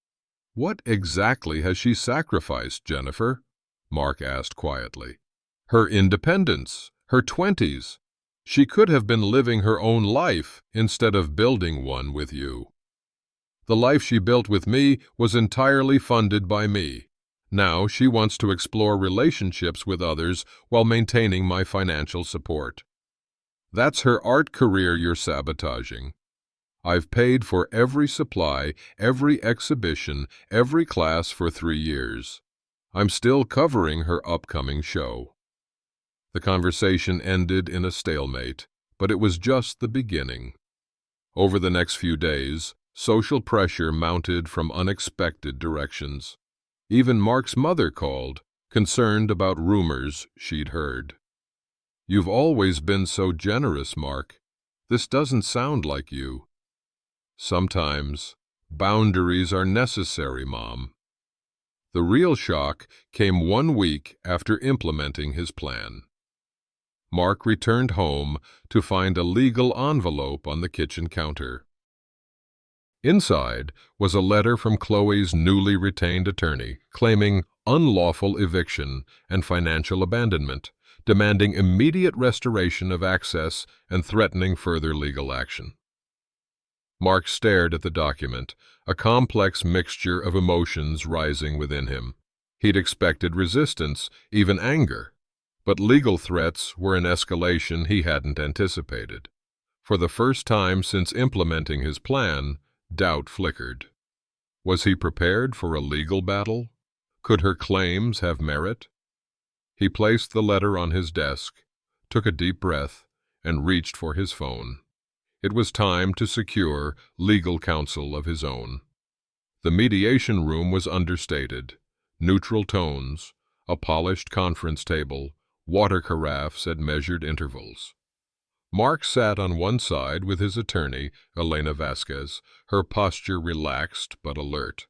what exactly has she sacrificed, Jennifer? Mark asked quietly. Her independence, her 20s, She could have been living her own life instead of building one with you. The life she built with me was entirely funded by me. Now she wants to explore relationships with others while maintaining my financial support. That's her art career you're sabotaging. I've paid for every supply, every exhibition, every class for 3 years. I'm still covering her upcoming show. The conversation ended in a stalemate, but it was just the beginning. Over the next few days, social pressure mounted from unexpected directions. Even Mark's mother called, concerned about rumors she'd heard. "You've always been so generous, Mark. This doesn't sound like you." "Sometimes boundaries are necessary, Mom." The real shock came 1 week after implementing his plan. Mark returned home to find a legal envelope on the kitchen counter. Inside was a letter from Khloe's newly retained attorney claiming unlawful eviction and financial abandonment, demanding immediate restoration of access and threatening further legal action. Mark stared at the document, a complex mixture of emotions rising within him. He'd expected resistance, even anger, but legal threats were an escalation he hadn't anticipated. For the first time since implementing his plan, doubt flickered. Was he prepared for a legal battle? Could her claims have merit? He placed the letter on his desk, took a deep breath, and reached for his phone. It was time to secure legal counsel of his own. The mediation room was understated. Neutral tones, a polished conference table, water carafes at measured intervals. Mark sat on one side with his attorney, Elena Vasquez, her posture relaxed but alert.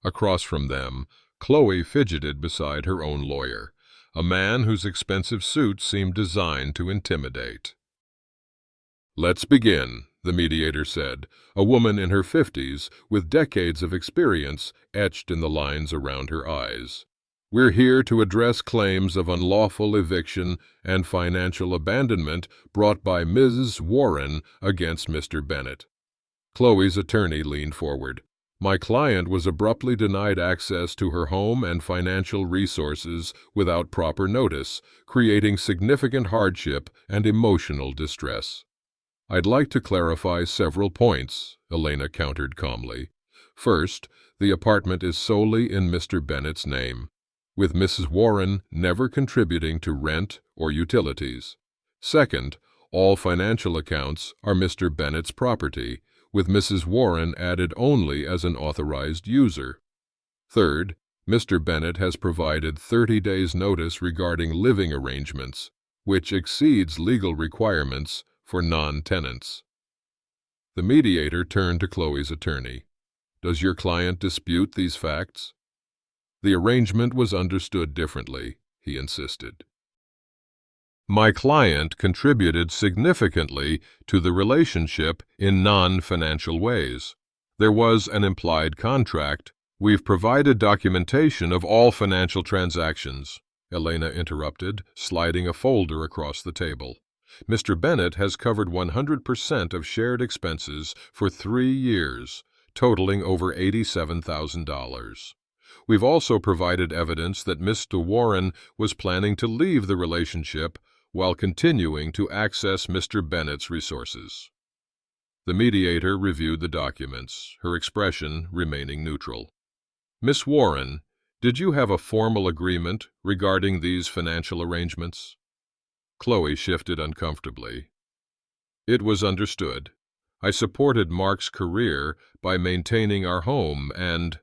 Across from them, Khloe fidgeted beside her own lawyer, a man whose expensive suit seemed designed to intimidate. "Let's begin," the mediator said, a woman in her 50s with decades of experience etched in the lines around her eyes. "We're here to address claims of unlawful eviction and financial abandonment brought by Ms. Warren against Mr. Bennett." Khloe's attorney leaned forward. "My client was abruptly denied access to her home and financial resources without proper notice, creating significant hardship and emotional distress." "I'd like to clarify several points," Elena countered calmly. "First, the apartment is solely in Mr. Bennett's name, with Mrs. Warren never contributing to rent or utilities. Second, all financial accounts are Mr. Bennett's property, with Mrs. Warren added only as an authorized user. Third, Mr. Bennett has provided 30 days' notice regarding living arrangements, which exceeds legal requirements for non-tenants." The mediator turned to Khloe's attorney. "Does your client dispute these facts?" "The arrangement was understood differently," he insisted. "My client contributed significantly to the relationship in non-financial ways. There was an implied contract. We've provided documentation of all financial transactions," Elena interrupted, sliding a folder across the table. "Mr. Bennett has covered 100% of shared expenses for 3 years, totaling over $87,000. We've also provided evidence that Mr. Warren was planning to leave the relationship while continuing to access Mr. Bennett's resources." The mediator reviewed the documents, her expression remaining neutral. "Miss Warren, did you have a formal agreement regarding these financial arrangements?" Khloe shifted uncomfortably. "It was understood. I supported Mark's career by maintaining our home and—"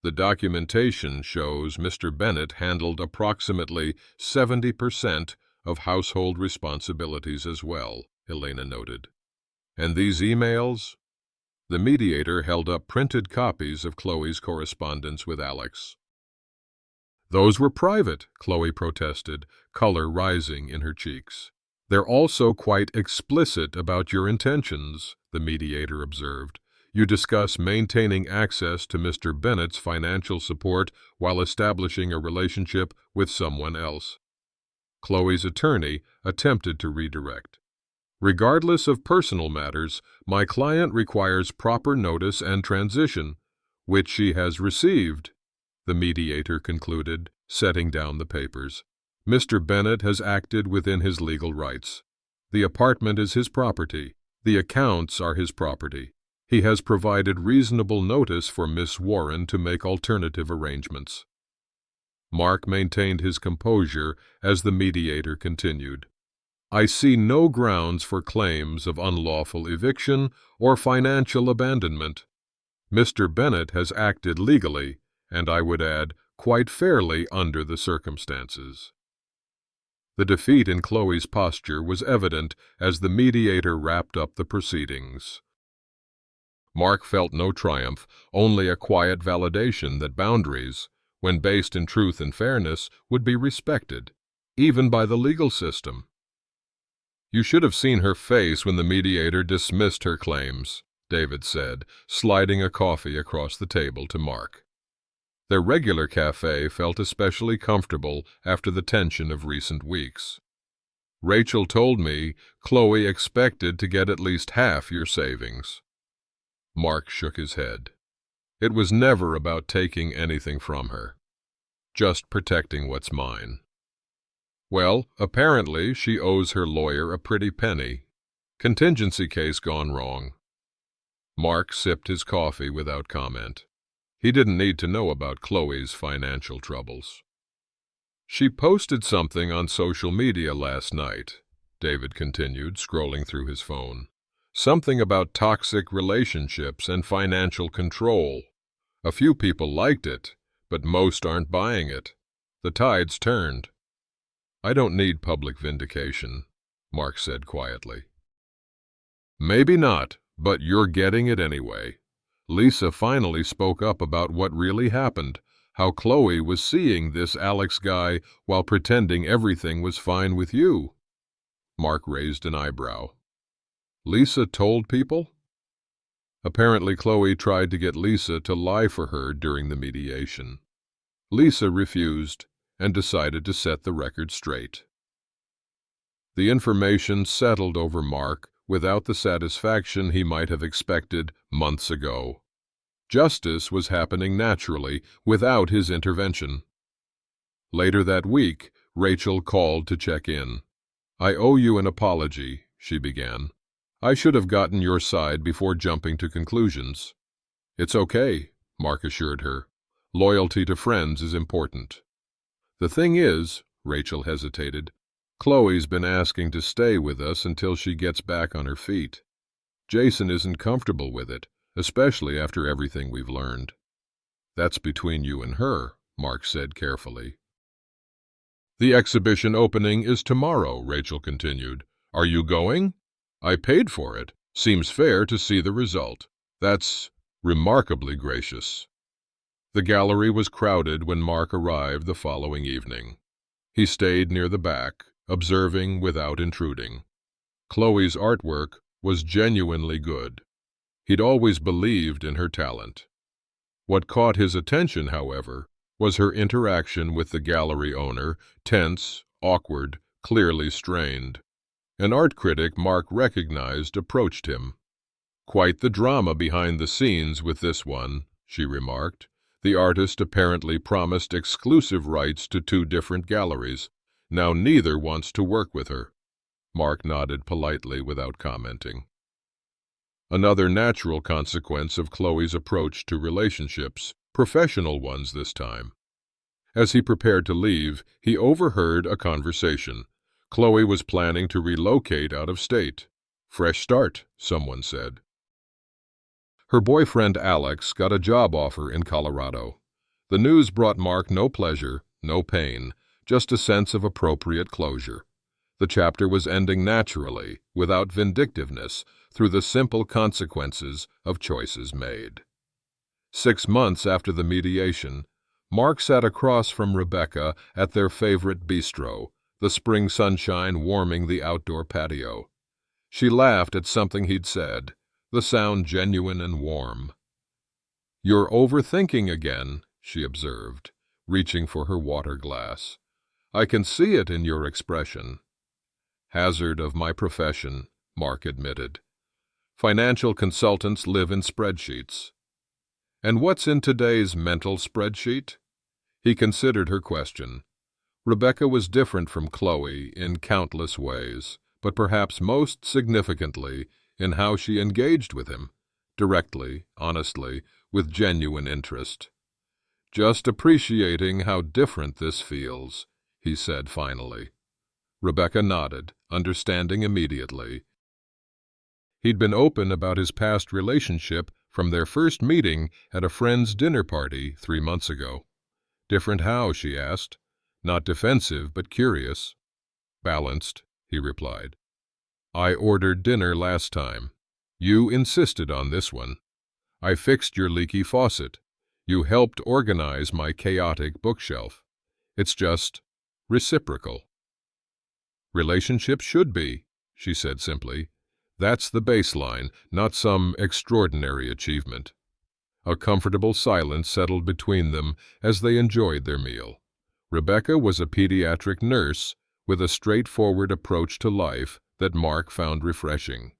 "The documentation shows Mr. Bennett handled approximately 70% of household responsibilities as well," Elena noted. "And these emails?" The mediator held up printed copies of Khloe's correspondence with Alex. "Those were private," Khloe protested, color rising in her cheeks. "They're also quite explicit about your intentions," the mediator observed. "You discuss maintaining access to Mr. Bennett's financial support while establishing a relationship with someone else." Khloe's attorney attempted to redirect. Regardless of personal matters, my client requires proper notice and transition, which she has received, the mediator concluded, setting down the papers. Mr. Bennett has acted within his legal rights. The apartment is his property. The accounts are his property. He has provided reasonable notice for Miss Warren to make alternative arrangements. Mark maintained his composure as the mediator continued. I see no grounds for claims of unlawful eviction or financial abandonment. Mr. Bennett has acted legally, and I would add, quite fairly under the circumstances. The defeat in Khloe's posture was evident as the mediator wrapped up the proceedings. Mark felt no triumph, only a quiet validation that boundaries, when based in truth and fairness, would be respected, even by the legal system. You should have seen her face when the mediator dismissed her claims, David said, sliding a coffee across the table to Mark. Their regular cafe felt especially comfortable after the tension of recent weeks. Rachel told me Khloe expected to get at least half your savings. Mark shook his head. It was never about taking anything from her, just protecting what's mine. Well, apparently she owes her lawyer a pretty penny. Contingency case gone wrong. Mark sipped his coffee without comment. He didn't need to know about Khloe's financial troubles. She posted something on social media last night, David continued, scrolling through his phone. Something about toxic relationships and financial control. A few people liked it, but most aren't buying it. The tide's turned. I don't need public vindication, Mark said quietly. Maybe not, but you're getting it anyway. Lisa finally spoke up about what really happened, how Khloe was seeing this Alex guy while pretending everything was fine with you. Mark raised an eyebrow. Lisa told people? Apparently Khloe tried to get Lisa to lie for her during the mediation. Lisa refused and decided to set the record straight. The information settled over Mark without the satisfaction he might have expected months ago. Justice was happening naturally without his intervention. Later that week, Rachel called to check in. I owe you an apology, she began. I should have gotten your side before jumping to conclusions. It's okay, Mark assured her. Loyalty to friends is important. The thing is, Rachel hesitated, Khloe's been asking to stay with us until she gets back on her feet. Jason isn't comfortable with it, especially after everything we've learned. That's between you and her, Mark said carefully. The exhibition opening is tomorrow, Rachel continued. Are you going? I paid for it. Seems fair to see the result. That's remarkably gracious. The gallery was crowded when Mark arrived the following evening. He stayed near the back, observing without intruding. Khloe's artwork was genuinely good. He'd always believed in her talent. What caught his attention, however, was her interaction with the gallery owner, tense, awkward, clearly strained. An art critic Mark recognized approached him. Quite the drama behind the scenes with this one, she remarked. The artist apparently promised exclusive rights to 2 different galleries. Now neither wants to work with her. Mark nodded politely without commenting. Another natural consequence of Khloe's approach to relationships, professional ones this time. As he prepared to leave, he overheard a conversation. Khloe was planning to relocate out of state. Fresh start, someone said. Her boyfriend Alex got a job offer in Colorado. The news brought Mark no pleasure, no pain, just a sense of appropriate closure. The chapter was ending naturally, without vindictiveness, through the simple consequences of choices made. 6 months after the mediation, Mark sat across from Rebecca at their favorite bistro, the spring sunshine warming the outdoor patio. She laughed at something he'd said, the sound genuine and warm. "You're overthinking again," she observed, reaching for her water glass. "I can see it in your expression." "Hazard of my profession," Mark admitted. Financial consultants live in spreadsheets. And what's in today's mental spreadsheet? He considered her question. Rebecca was different from Khloe in countless ways, but perhaps most significantly in how she engaged with him, directly, honestly, with genuine interest. "Just appreciating how different this feels," he said finally. Rebecca nodded, understanding immediately. He'd been open about his past relationship from their first meeting at a friend's dinner party 3 months ago. "Different how?" she asked. Not defensive, but curious. "Balanced," he replied. "I ordered dinner last time. You insisted on this one. I fixed your leaky faucet. You helped organize my chaotic bookshelf. It's just reciprocal." "Relationships should be," she said simply. "That's the baseline, not some extraordinary achievement." A comfortable silence settled between them as they enjoyed their meal. Rebecca was a pediatric nurse with a straightforward approach to life that Mark found refreshing.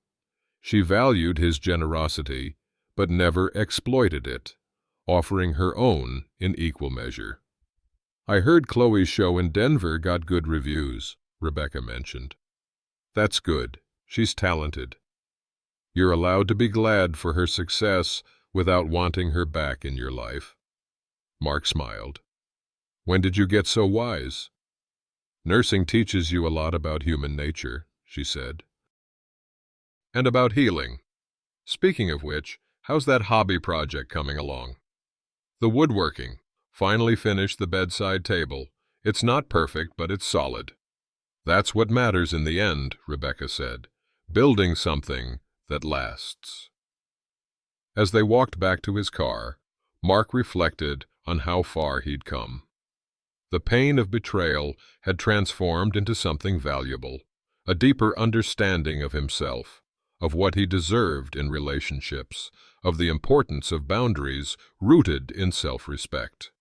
She valued his generosity, but never exploited it, offering her own in equal measure. "I heard Khloe's show in Denver got good reviews," Rebecca mentioned. "That's good. She's talented. You're allowed to be glad for her success without wanting her back in your life." Mark smiled. "When did you get so wise?" "Nursing teaches you a lot about human nature," she said. "And about healing. Speaking of which, how's that hobby project coming along?" "The woodworking. Finally finished the bedside table. It's not perfect, but it's solid." "That's what matters in the end," Rebecca said. "Building something that lasts." As they walked back to his car, Mark reflected on how far he'd come. The pain of betrayal had transformed into something valuable, a deeper understanding of himself, of what he deserved in relationships, of the importance of boundaries rooted in self-respect.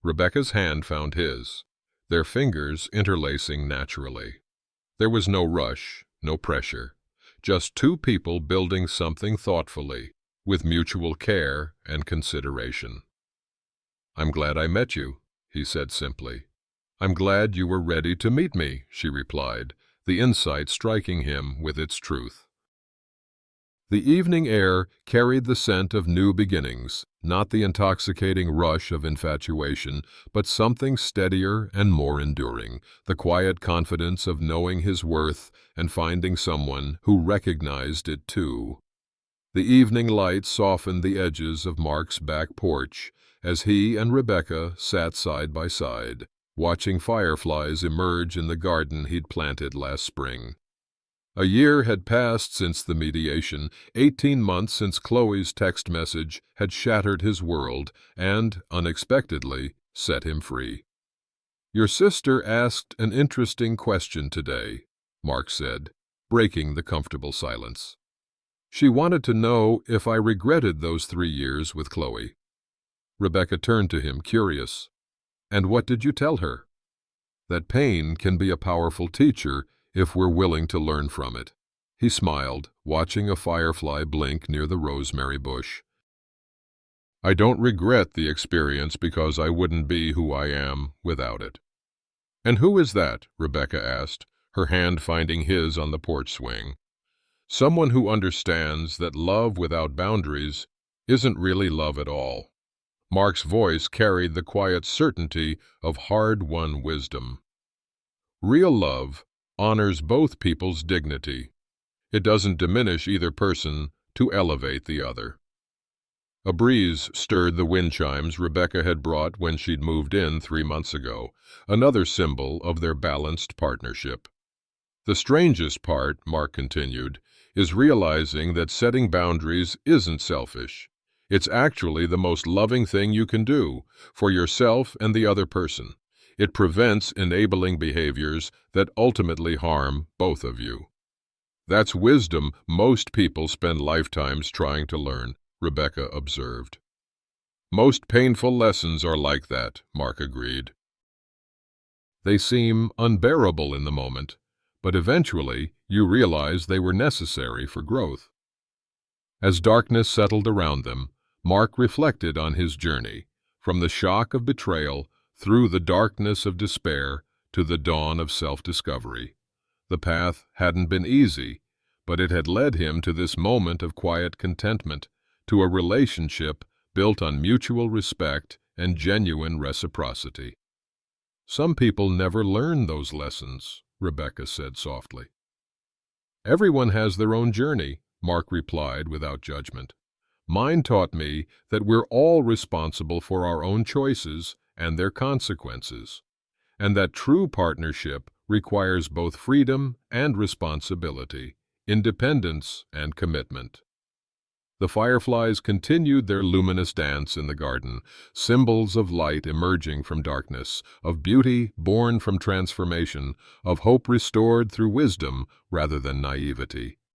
Rebecca's hand found his, their fingers interlacing naturally. There was no rush, no pressure, just two people building something thoughtfully, with mutual care and consideration. "I'm glad I met you," he said simply. "I'm glad you were ready to meet me," she replied, the insight striking him with its truth. The evening air carried the scent of new beginnings, not the intoxicating rush of infatuation, but something steadier and more enduring, the quiet confidence of knowing his worth and finding someone who recognized it too. The evening light softened the edges of Mark's back porch as he and Rebecca sat side by side, watching fireflies emerge in the garden he'd planted last spring. A year had passed since the mediation, 18 months since Khloe's text message had shattered his world and, unexpectedly, set him free. "Your sister asked an interesting question today," Mark said, breaking the comfortable silence. "She wanted to know if I regretted those 3 years with Khloe." Rebecca turned to him, curious. "And what did you tell her?" "That pain can be a powerful teacher if we're willing to learn from it." He smiled, watching a firefly blink near the rosemary bush. "I don't regret the experience because I wouldn't be who I am without it." "And who is that?" Rebecca asked, her hand finding his on the porch swing. "Someone who understands that love without boundaries isn't really love at all." Mark's voice carried the quiet certainty of hard-won wisdom. "Real love honors both people's dignity. It doesn't diminish either person to elevate the other." A breeze stirred the wind chimes Rebecca had brought when she'd moved in 3 months ago, another symbol of their balanced partnership. "The strangest part," Mark continued, "is realizing that setting boundaries isn't selfish. It's actually the most loving thing you can do for yourself and the other person. It prevents enabling behaviors that ultimately harm both of you." "That's wisdom most people spend lifetimes trying to learn," Rebecca observed. "Most painful lessons are like that," Mark agreed. "They seem unbearable in the moment, but eventually you realize they were necessary for growth. As darkness settled around them, Mark reflected on his journey, from the shock of betrayal through the darkness of despair to the dawn of self-discovery. The path hadn't been easy, but it had led him to this moment of quiet contentment, to a relationship built on mutual respect and genuine reciprocity. "Some people never learn those lessons," Rebecca said softly. "Everyone has their own journey," Mark replied without judgment. "Mine taught me that we're all responsible for our own choices and their consequences, and that true partnership requires both freedom and responsibility, independence and commitment." The fireflies continued their luminous dance in the garden, symbols of light emerging from darkness, of beauty born from transformation, of hope restored through wisdom rather than naivety.